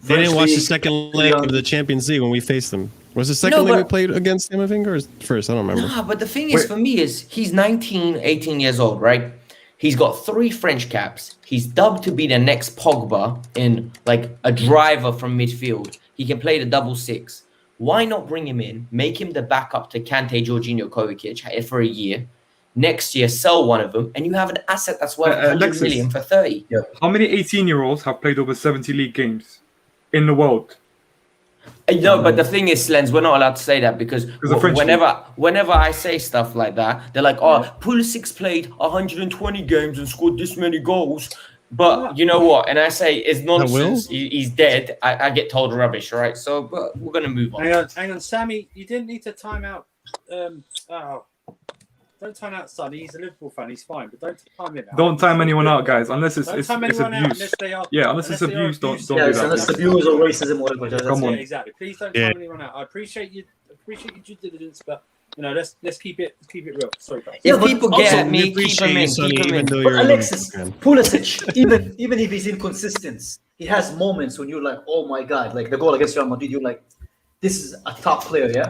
They didn't watch the League, second leg of the Champions League when we faced them. Was the second leg we but- played against Camavinga or first? I don't remember. Nah, but the thing is, for me, is he's 19, 18 years old, right? He's got 3 French caps. He's dubbed to be the next Pogba in like a driver from midfield. He can play the double 6. Why not bring him in, make him the backup to Kante, Jorginho, Kovacic for a year? Next year, sell one of them, and you have an asset that's worth 100 Alexis. million for 30. How many 18-year-olds have played over 70 league games in the world? No, but the thing is, Slendz, we're not allowed to say that because the French whenever I say stuff like that, they're like, "Oh, Pulisic played 120 games and scored this many goals." But you know what? And I say it's nonsense. He's dead. I get told rubbish, right? So, but we're gonna move on. Hang on, Sammy. You didn't need to time out. Don't time out Sonny. He's a Liverpool fan. He's fine, but don't time him out. Don't time anyone out, guys, unless it's Don't time anyone out abuse. unless they are. Yeah, unless it's they are abuse, don't do Yes, that. unless abuse or racism, whatever. That's Come it. on. Yeah, exactly. Please don't Yeah. time anyone out. I appreciate your due diligence, but you know, let's keep it real. Sorry, guys. Yeah, If but people also, get at We me, keep appreciate them you, in. Sonny, Keep them even in. though But you're a Alexis, Liverpool fan. Pulisic, even if he's inconsistent, he has moments when you're like, oh my god, like the goal against Real Madrid, you're like, this is a top player, yeah.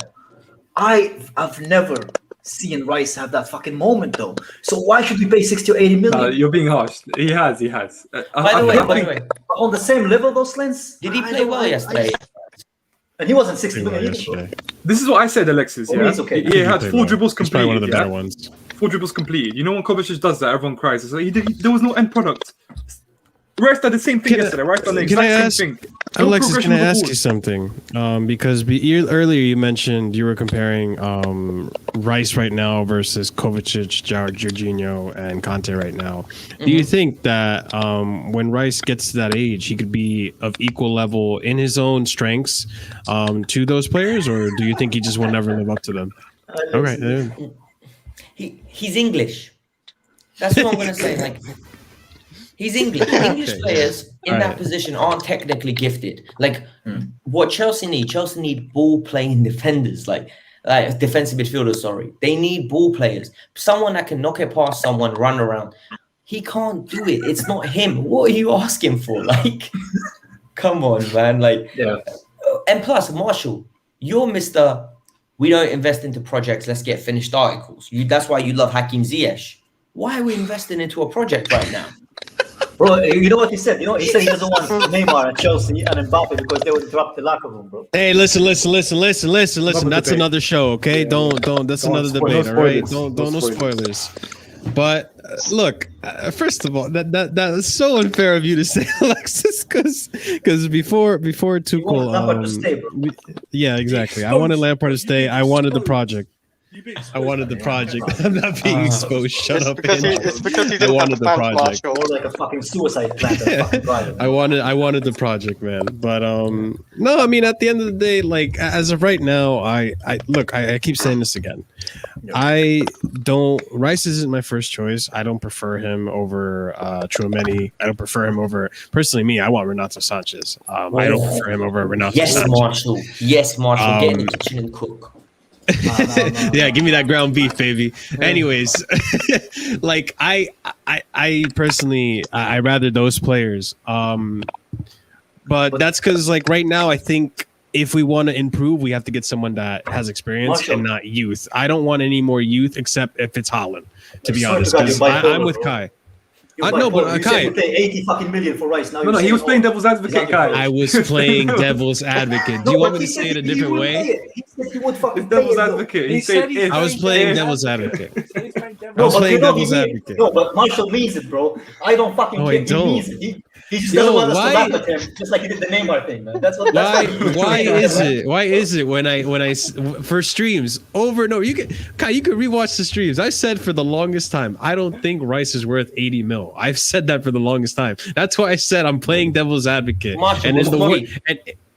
I've never seen Rice have that fucking moment though. So why should we pay 60 or 80 million? You're being harsh. He has. By the way, On the same level, those Slendz? did he I play don't- well yesterday? And he wasn't 60 Pretty well million either. yesterday. This is what I said, Alexis. For Yeah, me, it's okay. He had played 4 well. dribbles He's probably completed. one of the better Yeah? ones. 4 dribbles completed. You know when Kovacic does that, everyone cries. It's like there was no end product. Rice did the same thing yesterday. Rice done the Can I exact ask? same thing. Alexis, can I progression of the ask ball. you something? Because earlier you mentioned you were comparing Rice right now versus Kovacic, Jorginho, and Kante right now. Do you think that when Rice gets to that age, he could be of equal level in his own strengths to those players, or do you think he just will never live up to them? Okay. He's English. That's what I'm gonna say. Like, he's English. English players in that position aren't technically gifted. Like what Chelsea need ball playing defenders, like defensive midfielders. Sorry, they need ball players. Someone that can knock it past someone, run around. He can't do it. It's not him. What are you asking for? Like, come on, man. Like, and plus, Marshall, you're Mr. We don't invest into projects. Let's get finished articles. That's why you love Hakim Ziyech. Why are we investing into a project right now? Bro, you know what he said? You know, he said he doesn't want Neymar and Chelsea and Mbappe because they would interrupt the locker room, bro. Hey, listen. That's another show, okay? Don't. That's another debate, all right? Don't no spoilers. But look, first of all, that is so unfair of you to say, Alexis, because before Tuchel, Lampard to stay, bro. Yeah, exactly. I wanted Lampard to stay. I wanted the project. I wanted the project. I'm not being exposed. Shut up. It's because he didn't have the fans, Marshall. More like a fucking suicide plan. I wanted the project, man. But no, I mean, at the end of the day, like as of right now, I keep saying this again. Rice isn't my first choice. I don't prefer him over Tchouaméni. I don't prefer him over, personally, me. I want Renato Sanchez. I don't prefer him over Renato Sanchez. Yes, Marshall. Get in the kitchen and cook. Yeah, give me that ground beef, baby. Anyways, like I personally, I rather those players. But that's because, like, right now, I think if we want to improve, we have to get someone that has experience and not youth. I don't want any more youth except if it's Haaland, to be honest. I'm with Kai. No, but Kai, you pay 80 fucking million for Rice. Now he was playing devil's advocate, Kai. I was playing devil's advocate. Do you want me to say it a different way? He said he would fucking devil's advocate. He said I was playing devil's advocate. No, but Marshall means it, bro. I don't fucking care. He means it. He just doesn't want us to laugh at him, just like he did the Neymar thing, man. Why is it when I for streams over? No, you can rewatch the streams. I said for the longest time, I don't think Rice is worth 80 mil. I've said that for the longest time. That's why I said I'm playing devil's advocate. And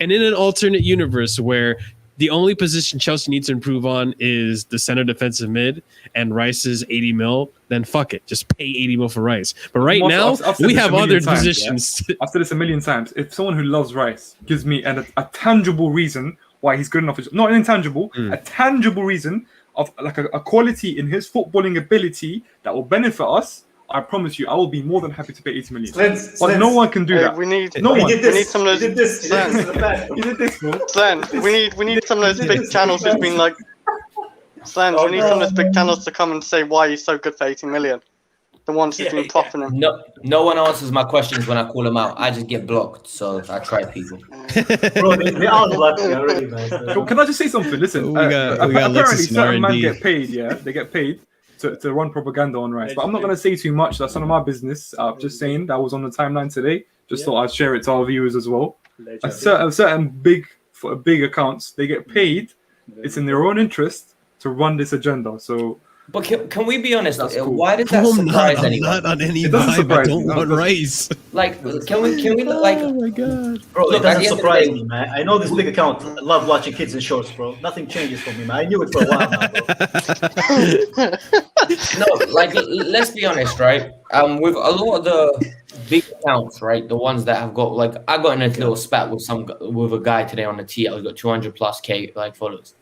in an alternate universe where the only position Chelsea needs to improve on is the center defensive mid, and Rice is 80 mil, then fuck it. Just pay 80 mil for Rice. But right now, we have other positions. I've said this a million times. If someone who loves Rice gives me a tangible reason why he's good enough, not an intangible, a tangible reason of like a quality in his footballing ability that will benefit us, I promise you, I will be more than happy to pay 80 million. But no one can do that. We need no one. We need some of those. He did this, bro. Slendz, we need some of those big channels who's been like. Slendz, we need some of those big channels to come and say why he's so good for 80 million. The ones who've been propping him. No one answers my questions when I call them out. I just get blocked. So I try people. Bro, they are blocking already, man. So. Can I just say something? Listen, apparently certain men get paid. Yeah, they get paid to run propaganda on Rice. But I'm not going to say too much. That's none of my business. I'm just saying that was on the timeline today. Just thought I'd share it to our viewers as well. A certain big accounts, they get paid. It's in their own interest to run this agenda. So, but can we be honest? Cool. Why did that surprise anyone? I'm not on any vibe. I don't want Rice. Like, can we like? Oh my god, bro! Look, it doesn't surprise me, man. I know this big account. I love watching kids in shorts, bro. Nothing changes for me, man. I knew it for a while now, bro. No, like, let's be honest, right? With a lot of the big accounts, right? The ones that have got, like, I got in a little spat with a guy today on the TL. He's got 200+ K followers.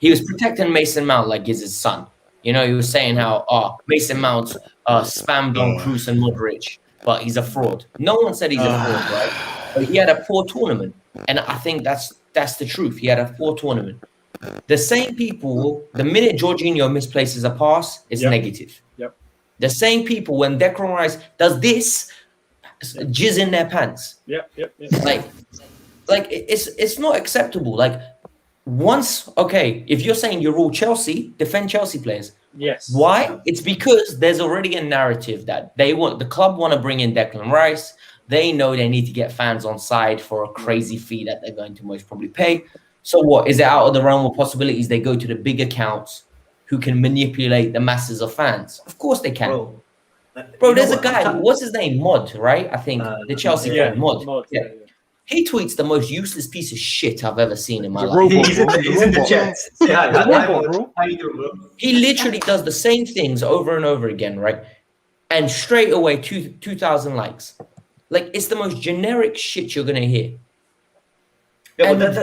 He was protecting Mason Mount like he's his son. You know, he was saying how Mason Mount spammed on Kroos and Modric, but he's a fraud. No one said he's a fraud, right? But he had a poor tournament, and I think that's the truth. He had a poor tournament. The same people, the minute Jorginho misplaces a pass, is negative. Yep. The same people, when Declan Rice does this, jizz in their pants. Yep. Like it's not acceptable. Like, once, okay, if you're saying you're all Chelsea, defend Chelsea players. Yes. Why? It's because there's already a narrative that the club want to bring in Declan Rice. They know they need to get fans on side for a crazy fee that they're going to most probably pay. So what? Is it out of the realm of possibilities they go to the big accounts who can manipulate the masses of fans? Of course they can. Bro, there's a guy, what's his name? Mod, right? I think the Chelsea fan, Mod. Yeah. He tweets the most useless piece of shit I've ever seen in my life. He's in the chat. He literally does the same things over and over again, right? And straight away, 2,000 likes. Like, it's the most generic shit you're going to hear. Yeah, but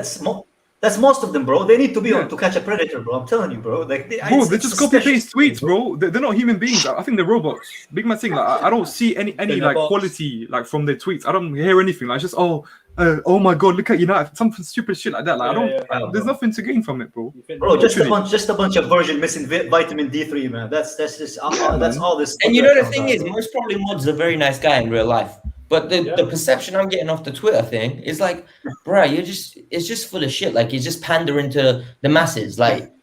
that's most of them, bro. They need to be on to catch a predator, bro. I'm telling you, bro. Like, they just copy paste tweets, bro. They're not human beings. I think they're robots. Big man thing. Like, I don't see any like quality like from their tweets. I don't hear anything. Like, it's just oh my god, look at United. Something stupid shit like that. Like, there's nothing to gain from it, bro. Bro, just a bunch of version missing vitamin D3, man. That's just that's all this. And you know the thing is, most probably Mod's a very nice guy in real life. But the perception I'm getting off the Twitter thing is like, bruh, it's just full of shit. Like, you're just pandering to the masses. Like,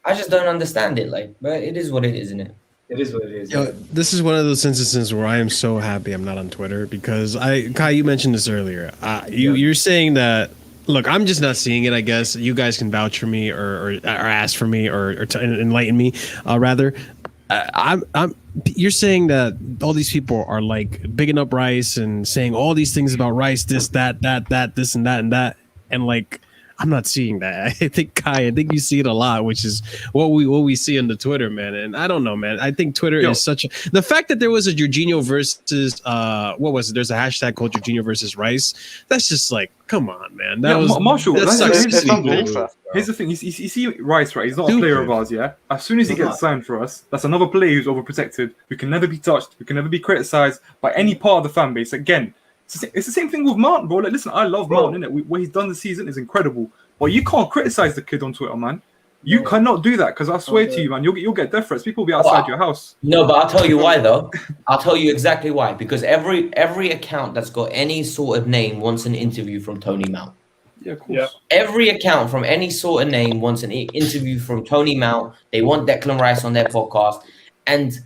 I just don't understand it. Like, but it is what it is, isn't it? It is what it is. Yo, this is one of those instances where I am so happy I'm not on Twitter because Kai, you mentioned this earlier. You're saying that. Look, I'm just not seeing it. I guess you guys can vouch for me or ask for me or to enlighten me, rather. You're saying that all these people are like bigging up Rice and saying all these things about Rice, this, that, this, and that, and like I'm not seeing that. I think you see it a lot, which is what we see on the Twitter, man. And I don't know, man. I think Twitter is the fact that there was a Jorginho versus what was it? There's a hashtag called Jorginho versus Rice. That's just like, come on, man. That was Marshall. FIFA. Here's the thing. You see Rice, right? He's not a player of ours, yeah? As soon as he gets signed for us, that's another player who's overprotected, who can never be touched, who can never be criticized by any part of the fan base. Again, it's the same thing with Martin, bro. Like, listen, I love Martin, innit? What he's done this season is incredible. But you can't criticize the kid on Twitter, man. You cannot do that, because I swear to you, man, you'll get death threats. People will be outside your house. No, but I'll tell you why, though. I'll tell you exactly why. Because every account that's got any sort of name wants an interview from Tony Mount. Yeah, of course. Yeah. Every account from any sort of name wants an interview from Tony Mount. They want Declan Rice on their podcast. And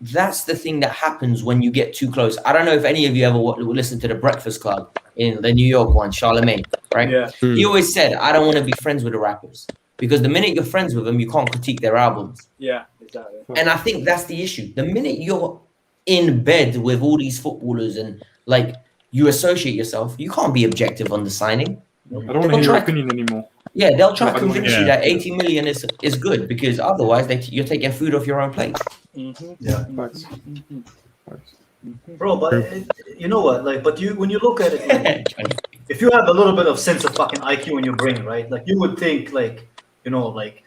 that's the thing that happens when you get too close. I don't know if any of you ever listened to The Breakfast Club in the New York one, Charlemagne, right? Yeah. He always said, I don't want to be friends with the rappers. Because the minute you're friends with them, you can't critique their albums. Yeah, exactly. And I think that's the issue. The minute you're in bed with all these footballers and like you associate yourself, you can't be objective on the signing. I don't want to hear your opinion anymore. Yeah, they'll try to convince you that 80 million is good because otherwise you're taking food off your own plate. Mm-hmm. Yeah. Mm-hmm. Bro, but you know what? Like, but when you look at it, like, if you have a little bit of sense of fucking IQ in your brain, right? Like, you would think, like, you know, like,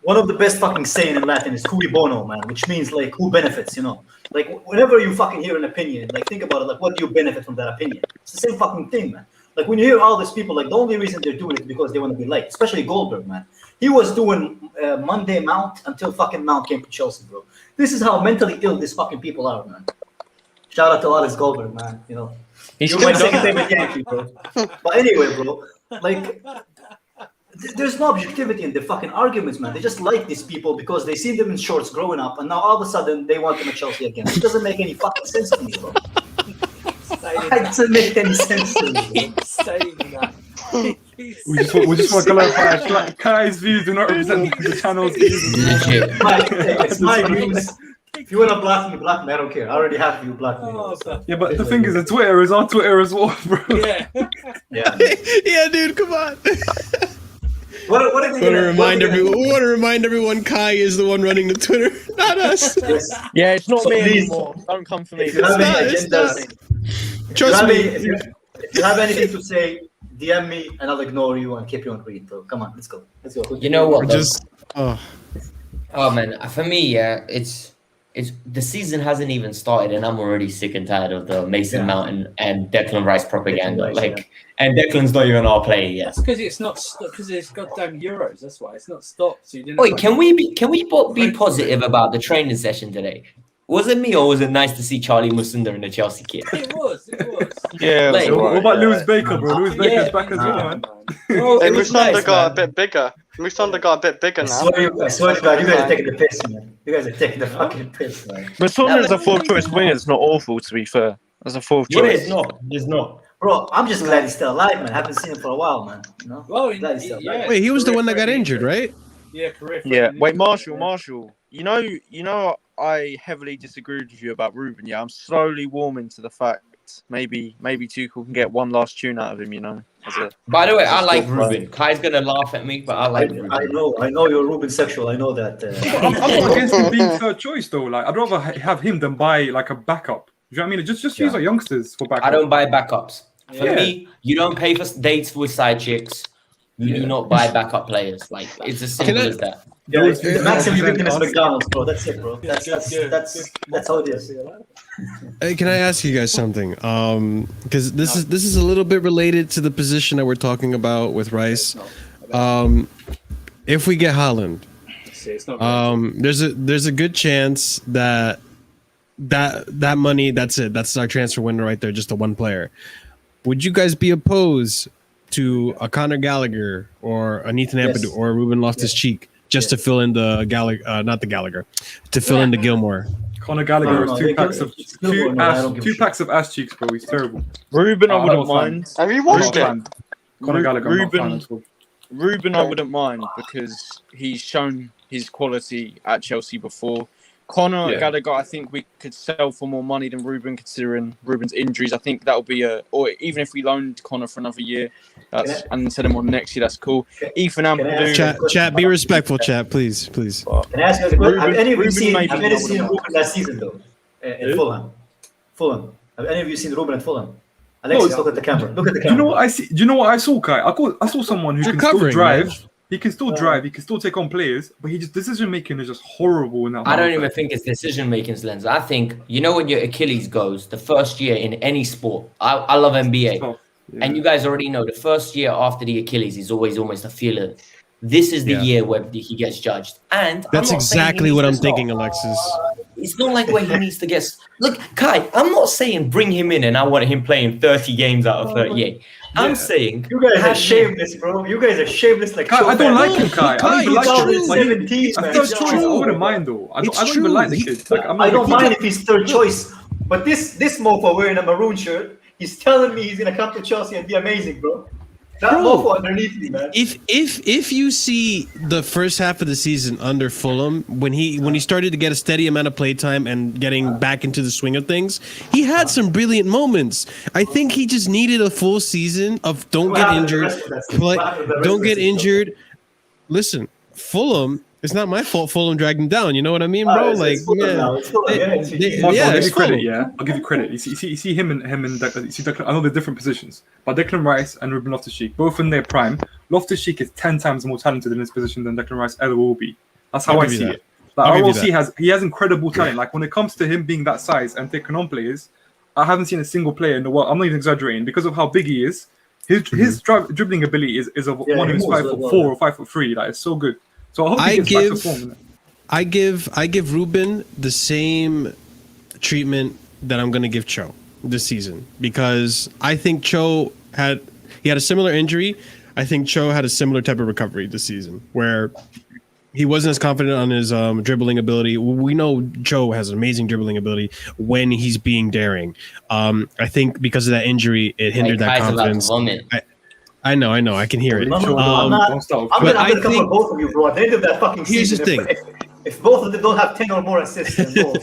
one of the best fucking saying in Latin is cui bono, man, which means like who benefits, you know? Like, whenever you fucking hear an opinion, like, think about it, like, what do you benefit from that opinion? It's the same fucking thing, man. Like, when you hear all these people, like, the only reason they're doing it is because they want to be liked, especially Goldberg, man. He was doing Monday Mount until fucking Mount came to Chelsea, bro. This is how mentally ill these fucking people are, man. Shout out to Alex Goldberg, man. You know, you're my second favorite Yankee, bro. But anyway, bro, like, there's no objectivity in the fucking arguments, man. They just like these people because they see them in shorts growing up, and now all of a sudden they want them at Chelsea again. It doesn't make any fucking sense to me, bro. It doesn't make any sense to me. Keep saying that. We just want to clarify. Like, Kai's views do not represent the channel's views. It's my views. If you want to block me, block me. I don't care. I already have you block me. Yeah, but the thing is, the Twitter is our Twitter as well, bro. Yeah. Yeah. Yeah, dude, come on. What are they Want to remind everyone, Kai is the one running the Twitter, not us. Yes. Yeah, it's not So me please, anymore. Don't come for me. If you have any It's agendas, Trust me. if you have anything to say, DM me and I'll ignore you and keep you on read, bro. Come on, let's go. Let's go. You know what? Oh, man, for me, yeah, it's the season hasn't even started, and I'm already sick and tired of the Mason Mount and Declan Rice propaganda. And Declan's not even our player yet. That's because it's not because it's goddamn Euros. That's why it's not stopped. So you didn't. Wait, can we be positive about the training session today? Was it me or was it nice to see Charlie Musunda in the Chelsea kit? It was. Yeah. Like, What about Lewis Baker, bro? Lewis Baker's back as well, man. Bro, Hey, it was Musonda nice, got man. a bit bigger. Musonda got a bit bigger I now. swear to God, you guys are taking the piss, man. You guys are taking the fucking piss, man. But Sonder's a full choice winger. It's not awful, to be fair. as a fourth Yeah, choice. there's not. There's not. Bro, I'm just glad he's still alive, man. Haven't seen him for a while, man. You know? Well, Glad he's still alive. yeah, Wait, he was the one that got career-threatening injured, injury. right? Yeah, career. Yeah. Wait, Marshall. You know, I heavily disagreed with you about Ruben. Yeah, I'm slowly warming to the fact maybe Tuchel can get one last tune out of him. You know, By the way, I like squad player. Ruben. Kai's gonna laugh at me, but I like Ruben. I know you're Ruben sexual. I know that. I'm not against him being third choice though. Like, I'd rather have him than buy like a backup. Do you know what I mean? Just use our youngsters for backup. I don't buy backups. For Yeah. me, you don't pay for dates with side chicks. You do not buy backup players. Like, it's as simple as that. Yeah, the maximum you can is McDonald's, bro. That's it, bro. That's how it is. Hey, can I ask you guys something? Because this is a little bit related to the position that we're talking about with Rice. If we get Haaland, It's not there's a good chance that money, that's it. That's our transfer window right there, just the one player. Would you guys be opposed to a Conor Gallagher or an Ethan Ampadu or a Ruben Loftus-Cheek just to fill in the to fill in the Gilmour? Conor Gallagher No, has no, two packs of ass cheeks, bro. He's terrible. Ruben, I I'm wouldn't not a fan. mind. Have you I'm watched not a it? fan. Conor Gallagher, I'm not a fan at all. Ruben, I wouldn't mind because he's shown his quality at Chelsea before. Conor Gallagher, I think we could sell for more money than Ruben, considering Ruben's injuries. I think that would be or even if we loaned Conor for another year, and send him on next year, that's cool. Ethan Ampadu. Chat, be respectful, chat, please. Can I ask you a question? Have any of you seen maybe Ruben last season, though? In Fulham. Have any of you seen Ruben at Fulham? Alexis, look at the camera. Look at the Do you know camera. what I see? Do you know what I saw, Kai? I saw someone who You're can still covering, drive. man. He can still drive. He can still take on players, but decision making is just horrible in that. I don't even think it's decision making, Slendz. I think, you know, when your Achilles goes, the first year in any sport, I love NBA. Oh, yeah. And you guys already know the first year after the Achilles is always almost a feeler. This is the year where he gets judged. And That's I'm not saying he exactly needs what to I'm start. thinking, Alexis. It's not like where he needs to get. Look, Kai, I'm not saying bring him in and I want him playing 30 games out of 38. I'm saying You guys are have him. shameless, bro. You guys are shameless like Kai, I don't like him, Kai. I Kai, don't even it's like true. him. Like, 17, a man. third It's choice, I true. wouldn't mind though. I It's don't true. even like the He- kid. Like, I'm I not don't a mind if he's third choice, but this mofo wearing a maroon shirt, he's telling me he's gonna come to Chelsea and be amazing, bro. That mofo underneath me, man. If you see the first half of the season under Fulham, when he started to get a steady amount of play time and getting back into the swing of things, he had some brilliant moments. I think he just needed a full season of don't What get happened to the injured, rest of that season? play, What happened to the rest don't of the get season? injured. Listen, Fulham. It's not my fault. Fulham dragged him down. You know what I mean, bro? It's Fulham now. It's Fulham, yeah. Marco, Yeah, I'll give it's you credit. Fulham. Yeah, I'll give you credit. You see him and Declan. You see Declan. I know they're different positions, but Declan Rice and Ruben Loftus-Cheek, both in their prime. Loftus-Cheek is 10 times more talented in his position than Declan Rice ever will be. That's how I'll I give you see that. it. Like I'll give you RLC has incredible talent. Like when it comes to him being that size and taking on players, I haven't seen a single player in the world. I'm not even exaggerating because of how big he is. His dribbling ability is of Yeah, one he who's moves 5'4" well, or 5'3". Like it's so good. So I hope I he gets back to give- form. innit? I give Ruben the same treatment that I'm going to give Cho this season because I think Cho had a similar injury. I think Cho had a similar type of recovery this season where he wasn't as confident on his dribbling ability. We know Cho has amazing dribbling ability when he's being daring. I think because of that injury, it hindered that Kai's allowed to confidence. vomit. I know, I can hear it. I'm Don't not. start. I'm But gonna I come think- for both of you, bro. At the end of that fucking Here's the season, thing. if both of them don't have 10 or more assists and goals,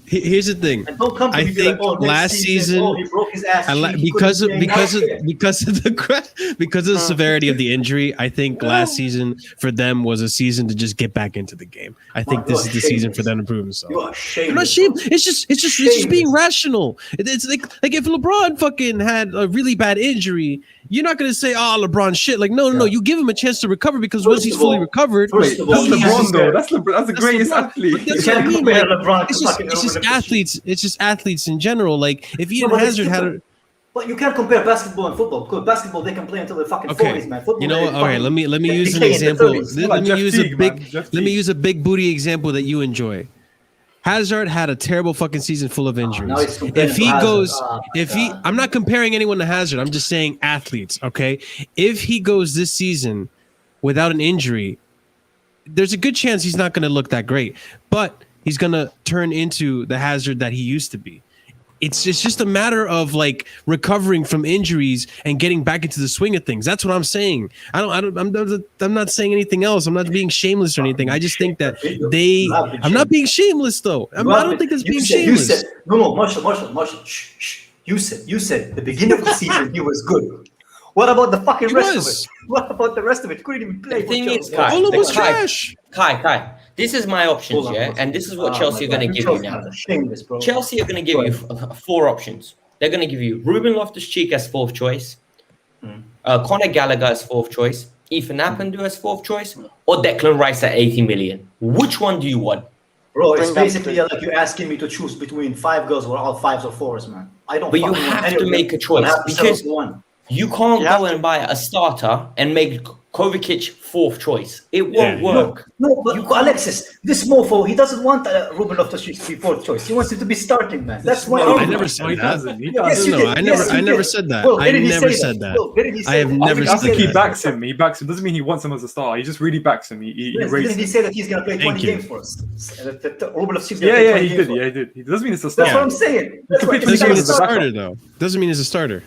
Here's the thing. and don't come to I me and be think like, oh, next last season- oh, he broke his ass. cheek, he because of couldn't play. because of the severity of the injury, I think last season for them was a season to just get back into the game. I think this is the season for them to prove themselves. You are shameless. I'm not ashamed. It's just being rational. It's like if LeBron fucking had a really bad injury, you're not gonna say, "Oh, LeBron shit." Like, no. You give him a chance to recover because once he's fully recovered, First of all, That's he LeBron has though. to- That's the greatest LeBron. athlete. But that's You what I can't mean. compare Like, LeBron to it's just fucking Ruben athletes. It's just athletes in general. Like if Eden No, but it's Hazard had a different. But you can't compare basketball and football because basketball they can play until they're fucking Okay. 40s, man. Football, You know they what? All right, fucking- let me they use an decay in their example. 30s. Let Like me Jeff use Teague, a man. big Jeff let me Teague. use a big booty example that you enjoy. Hazard had a terrible fucking season full of injuries. now he's comparing If to he Hazard. goes, Oh, if he, God. I'm not comparing anyone to Hazard. I'm just saying athletes. Okay, if he goes this season without an injury, there's a good chance he's not going to look that great, but he's going to turn into the Hazard that he used to be. it's just a matter of like recovering from injuries and getting back into the swing of things. That's what I'm saying. I'm not saying anything else. I'm not being shameless or anything. I just think that I'm not being shameless though. I don't think that's being shameless. No, Marshall. Shh. You said the beginning of the season he was good. What about the fucking rest of it? What about the rest of it? Couldn't even play. The thing is, all of us trash. Kai, this is my options, and this is what Chelsea are going to give you now. Shameless, bro. Chelsea are going to give you 4 options. They're going to give you Ruben Loftus-Cheek as 4th choice, Conor Gallagher as 4th choice, Ethan Appendu as 4th choice, or Declan Rice at 80 million. Which one do you want? Bro, it's basically like you're asking me to choose between 5 girls or all 5s or 4s, man. I don't. But you have to make a choice because you can't go and buy a starter and make Kovacic 4th choice. It won't work. No, but Alexis, this mofo, he doesn't want Ruben Loftus-Cheek to be 4th choice. He wants him to be starting, man. That's why. I never said that. I never said that. I never said that. I have never said that. He backs him. He backs him. Doesn't mean he wants him as a starter. He just really backs him. Didn't he say that he's going to play 20 games for us? Ruben Loftus-Cheek. Yeah, he did. He doesn't mean it's a starter. That's what I'm saying. Doesn't mean it's a starter, though. Doesn't mean it's a starter.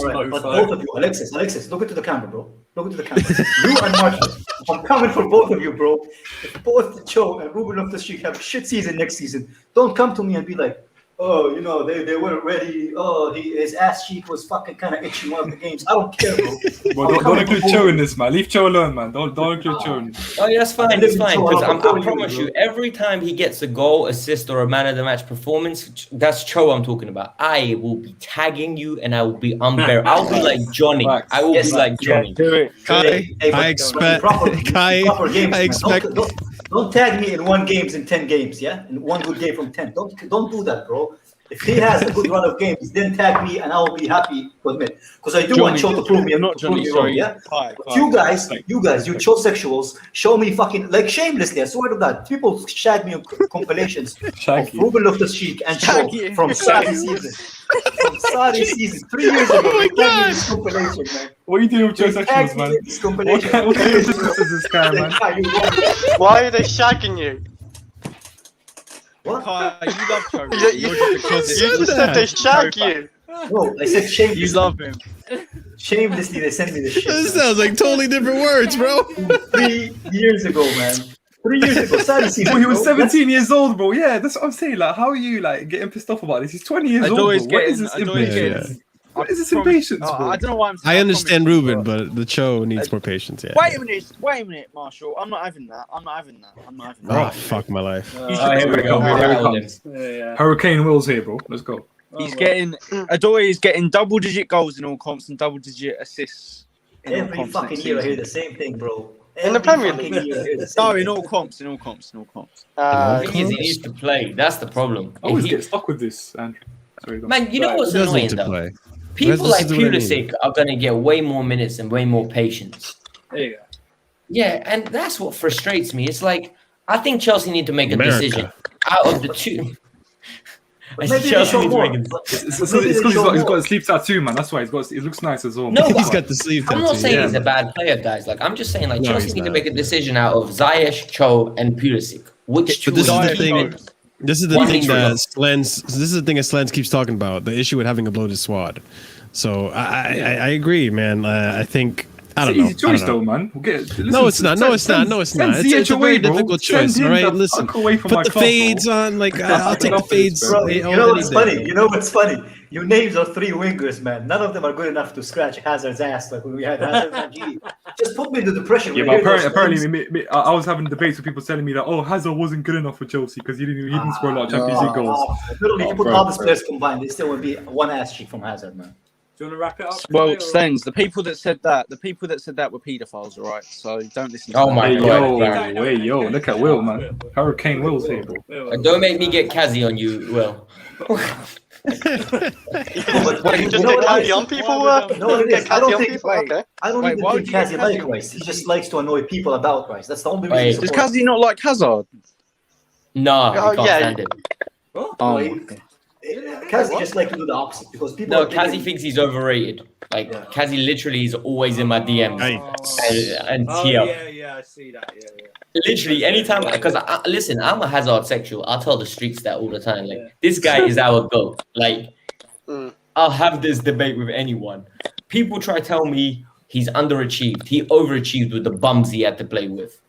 Right. But both of you, Alexis, look into the camera, bro. Look into the camera. You and Marshall, I'm coming for both of you, bro. If both Cho and Ruben Loftus-Cheek have a shit season next season, don't come to me and be like, oh, you know, they weren't ready. Oh, his ass cheek was fucking kind of itching one of the games. I don't care, bro. Well, don't include Cho in this, man. Leave Cho alone, man. Don't include Cho in this. Oh, yeah, that's fine. It's fine. Because I promise you, every time he gets a goal, assist, or a man of the match performance, that's Cho I'm talking about. I will be tagging you and I will be unbearable. I'll be like Johnny. I will be like Johnny. Do it. I expect. Don't tag me in 1 game in 10 games, yeah? In 1 good game from 10. Don't do that, bro. If he has a good run of games, then tag me and I will be happy to admit. Because I do want Cho to prove me wrong, yeah? You guys, you Cho sexuals, show me fucking, like shamelessly, I swear to God, people shag me on compilations of Ruben Loftus-Cheek and Cho from Saudi season. From Saudi season, 3 years ago. Oh my God. This compilation, man. What are you doing with Cho sexuals, man? What kind of business is this guy, man? Why are they shagging you? What? You love Cho. You just said they shag you. No, I said shamelessly. You love him. Shamelessly, they sent me this shit. This sounds like totally different words, bro. 3 years ago, man. 3 years ago, Saudi season. Well, he was 17 years old, bro. Yeah, that's what I'm saying. Like, how are you like getting pissed off about this? He's 20 years old. What is this impatience? What is this impatience, bro? I don't know why I'm. I understand Ruben, but the Cho needs more patience. Yeah. Wait a minute, Marshall. I'm not having that. Oh, fuck my life. Here we go. Hurricane Will's here, bro. Let's go. He's getting Adoy is getting double-digit goals in all comps and double-digit assists. Every fucking year I hear the same thing, bro. In the Premier League? No, in all comps. The thing is, he needs to play. That's the problem. I always get stuck with this, Andrew. Sorry, man, you know what's annoying though? People like Pulisic are going to get way more minutes and way more patience. There you go. Yeah, and that's what frustrates me. It's like, I think Chelsea need to make a decision out of the two. It's because he's got a sleeve tattoo, man. That's why it looks nice as well. No, he's got the sleeve tattoo. I'm not saying he's a bad player, guys. Like, I'm just saying, like, Chelsea need to make a decision out of Ziyech, Cho, and Pulisic. Which two? This is the thing. This is the thing that Slendz keeps talking about. The issue with having a bloated squad. So I agree, man. I think. I don't know. It's an easy choice, though, man. No, it's not. It's a very difficult choice. All right, listen. Put the fades on. Like I'll take the fades. Bro, you know what's funny? Your names are 3 wingers, man. None of them are good enough to scratch Hazard's ass like when we had Hazard and G. Just put me into depression. Yeah, but apparently, I was having debates with people telling me that Hazard wasn't good enough for Chelsea because he didn't score a lot of Champions League goals. Literally, if you put all these players combined, they still would be one ass cheek from Hazard, man. Do you want to wrap it up? Well, Slendz, the people that said that were paedophiles, all right? So don't listen to them. My God. Yo, look at Will, man. Hurricane Will's here, bro. Don't make me get Kazi on you, Will. Just get Kazi on people? No, it is. I don't think Why think Kazi like Rice. He just likes to annoy people about Rice. That's the only reason. Does Kazi not like Hazard? No, he can't stand it. Oh, Kazi just like to do the opposite because people. No, are thinking- Kazi thinks he's overrated. Like Yeah. Kazi literally is always in my DMs. Hey. And Oh TL. yeah, I see that. Yeah. Literally, anytime, because listen, I'm a hazard sexual. I'll tell the streets that all the time. Like, Yeah. this guy is our GOAT. Like, Mm. I'll have this debate with anyone. People try to tell me he's underachieved. He overachieved with the bums he had to play with.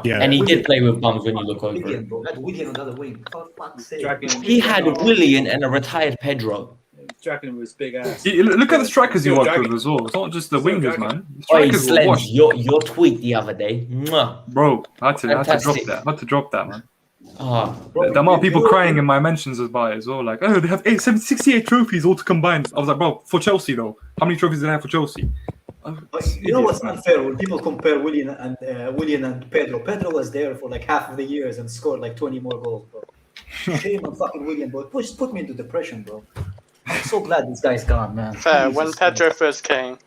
Yeah. And he did play with bums when you look over Willian, it. bro. That Willian on the other wing. For fuck's sake. Dragging, He had Willian and a retired Pedro. dragging with his big ass. Look at the strikers you Still worked dragging. with as well. It's not just the Still wingers, dragging. man. The Oh, strikers were Slendz, washed. your tweet the other day. Mwah. Bro, I had to drop Fantastic. that. I had to drop that, man. Ah, The amount of people crying in my mentions about it as well. Like, oh, they have 68 trophies all to combine. I was like, bro, for Chelsea though, how many trophies did they have for Chelsea? But you know what's unfair when people compare Willian and Pedro. Pedro was there for like half of the years and scored like 20 more goals, bro. Shame on fucking Willian, bro. Put me into depression, bro. I'm so glad this guy's gone, man. Fair. Jesus When Christ. Pedro first came,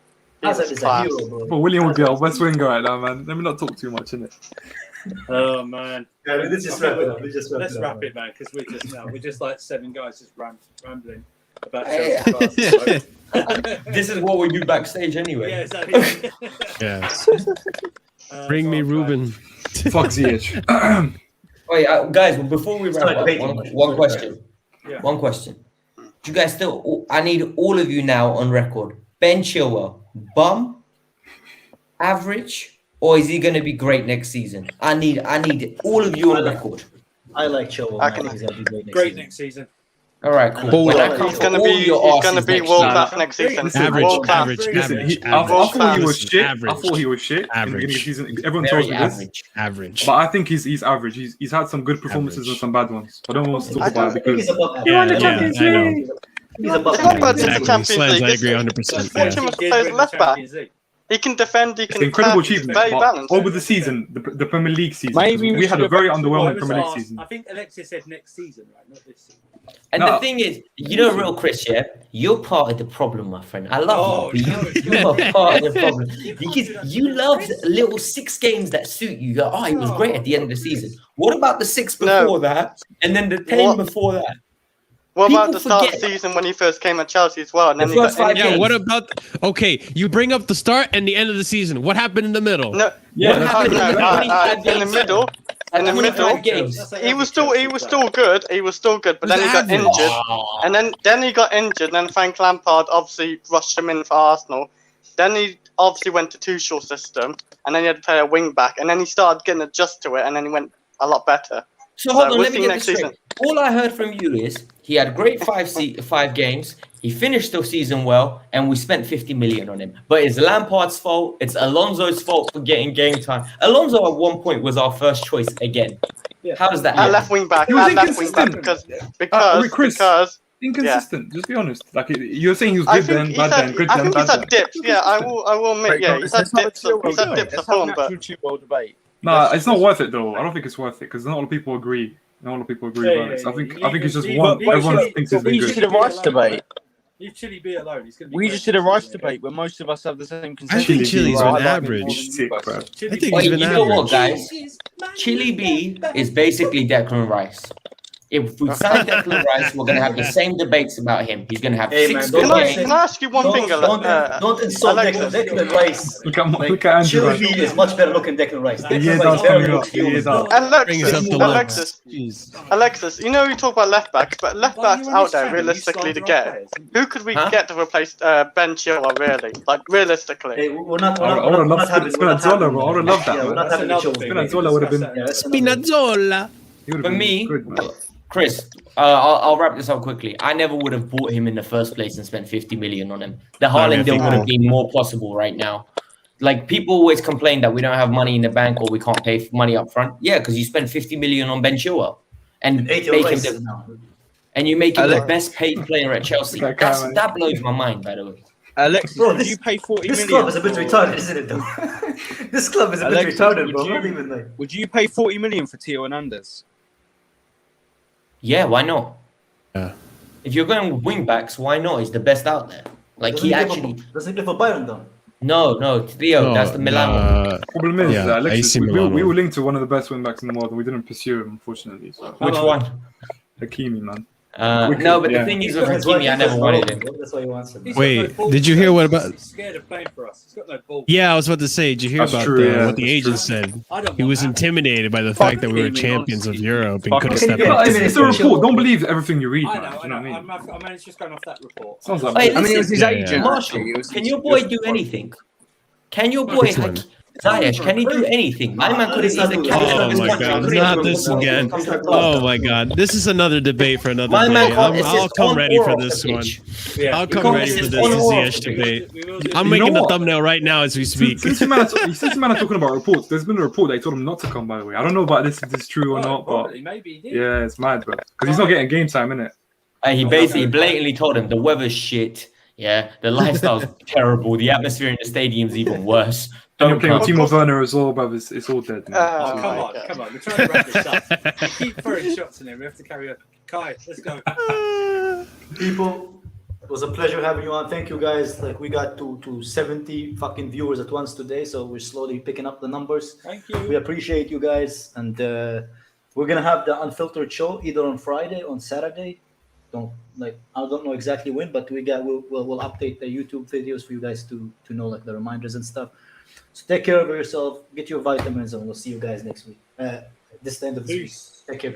he Hazard was is a class. hero, bro. But William would be our best winger right now, man. Let me not talk too much, innit? Oh man. Yeah, let's just wrap it up. Let's wrap it, man, because we're just like seven guys just rambling about Hey. Chelsea. this is what we do backstage anyway. Yeah, exactly. Yeah. Bring me Ruben. Fuck Ziyech. Wait, guys, before we wrap Start up, debating. one question. Yeah. One question. Do you guys still? I need all of you now on record. Ben Chilwell, bum, average, or is he going to be great next season? I need all of you on record. I like Chilwell. I I can- think he's gonna be great next Great season. next season. All right, cool. Ball When I out. come He's for gonna all be your asses world next year- class next season. Listen, World class. Average. Listen, Average. I thought he was Listen, shit. I average. thought he was shit. in the beginning of the Average. season. Everyone Very tells me this. average. Average. But I think he's average. He's had some good performances Average. and some bad ones. I don't want to talk I about it think he's because above average. Yeah, I know. yeah, He's above Talk about average. this Exactly. Champions Slends, League. I agree 100%. Watch Yeah. him as He did plays win the left back. Champions League. He can defend. He it's can an incredible attack, he's achievement. very But balanced. over the season, the Premier League season, Maybe we we had a should very have- underwhelming I was Premier League asked- season. I think Alexis said next season, right? Not this season. And No. the thing is, you know, real Chris, yeah, you're part of the problem, my friend. I love you, no, but you are part of the problem because you love little 6 games that suit you. You're, oh, it was great at the end of the season. What about the 6 before that, and then the 10 What? before that? What about People the start of the forget. season when he first came at Chelsea as well? And then The he first got 5 injured. Yeah, what games. about okay? You bring up the start and the end of the season. What happened in the middle? No, Yeah, no, what happened no, in the 25 in the games? middle. In the 25 middle, games. he was still good. He was still good, but It was then he got average. injured. And then he got injured. And then Frank Lampard obviously rushed him in for Arsenal. Then he obviously went to Tuchel's system, and then he had to play a wing back. And then he started getting adjusted to it, and then he went a lot better. So hold So on, we'll let me see get next this straight. All I heard from you is he had great 5 games. He finished the season well, and we spent 50 million on him. But it's Lampard's fault. It's Alonso's fault for getting game time. Alonso at one point was our first choice again. Yeah. How does that At happen? left wing back. He was At left wing back inconsistent. because Chris. Inconsistent. Just be honest. Like you're saying, he was I good think then, he's bad had, then, good I then, think he's bad then. had dips. Yeah, I will admit. Yeah, he's had dips. He's had dips of form, but Chilwell debate. Nah, it's not worth it though. I don't think it's worth it because not a lot of people agree. Not a lot of people agree Yeah, about yeah, this. yeah. I think You it's just need- one. you Everyone need- thinks he's been we good. just did a rice debate. Leave Chile be alone. He's going to be. We great just did a next rice season, debate where most of us have the same I consensus. think Chile's Right, I been like it more average. than you Sick, guys. bro. Chile I think Wait, he's you been know what, average. guys? Chile B is basically Declan Rice. If we sign Declan Rice, we're going to have the same debates about him. He's going to have Hey, 6 man, good don't can I, games. can I ask you one thing? Don't insult Alexis. Declan Rice. Look at Like, Andrew. Chilwell Right? is much better looking than Declan Rice. The Declan years Rice are barely coming looks up. The years human. are. Brings up the Alexis, you know you talk about left backs, but left Why are backs you on out this there channel? You realistically to slander our get. players. Who could we Huh? get to replace Ben Chilwell? Really, like realistically. Hey, we're not I would have loved Spinazzola, bro. I would have loved that, Yeah, we're man. not That's having another Chilwell. thing. Spinazzola would have been- Yeah, that's another- Spinazzola. He would have For been me, good, man. Chris, I'll wrap this up quickly. I never would have bought him in the first place and spent 50 million on him. The Haaland deal would have been more possible right now. Like, people always complain that we don't have money in the bank or we can't pay money up front. Yeah, because you spend 50 million on Ben Chilwell and 80 make him races now. and you make him the Alex- best paid player at Chelsea. That guy, man. That blows my mind, by the way. Alexis, Bro, would this- you pay 40 This million? club is a bit for- retarded, isn't it, though? This club is a bit Alexis, retarded, would bro. you- Not even like. Would you pay 40 million for Theo Hernandez? Yeah, why not? Yeah. If you're going with wing backs, why not? He's the best out there. Like, he actually... Doesn't he play for Bayern, though? No, Theo, that's the Milan one. Problem is, Yeah, Alexis, AC we Milan. were linked to one of the best wing backs in the world, and we didn't pursue him, unfortunately. So. Which one? Hakimi, man. No, but the thing is with That's why Hakimi, I he never was wanted wrong. him. That's why you answered. He's Wait, got no ball did you hear what today. about- He's scared of playing for us. He's got no ball. Yeah, I was about to say, did you hear That's about true, yeah, what the that's agent true. said? I don't He want was that. intimidated by the fact that we were Hakimi, champions of honestly. Europe and Fuck could have Hakimi, stepped yeah. up. It's a report. Don't believe everything you read, I man. know, Do I you know what I mean? know. It's just going off that report. Sounds like Hey, I mean, it was his Yeah, yeah. agent. Marshall, actually. It was can his- your it boy was- do anything? Can your boy Which one? Ziyech, can he do anything? My man couldn't even catch Oh his my touch. god, not this again. Oh my god, this is another debate for another My day. man can't assist I'll come on ready or for off this the one. pitch. Yeah. I'll You come can't ready for assist this on or off Ziyech the debate. We will do I'm You making know the what? thumbnail right now as we speak. Since you man are talking about reports, there's been a report that he told him not to come. By the way, I don't know about this if this is true or Well, not, but probably, maybe he did. yeah, it's mad, bro. Because he's not getting game time, innit? He basically blatantly told him the weather's shit. Yeah, the lifestyle's terrible. The atmosphere in the stadium's even worse. And you're Don't playing with come. Timo Werner as well, bro. It's all dead, man. Oh, my come on, God. come on. We're trying to wrap this up. Keep throwing shots in here. We have to carry on. Kai, let's go. People, it was a pleasure having you on. Thank you guys. Like we got to 70 fucking viewers at once today, so we're slowly picking up the numbers. Thank We you. appreciate you guys, and we're gonna have the unfiltered show either on Friday or on Saturday. I don't know exactly when, but we'll update the YouTube videos for you guys to know like the reminders and stuff. So take care of yourself, get your vitamins, and we'll see you guys next week. This is the end of this week. Peace. Take care, people.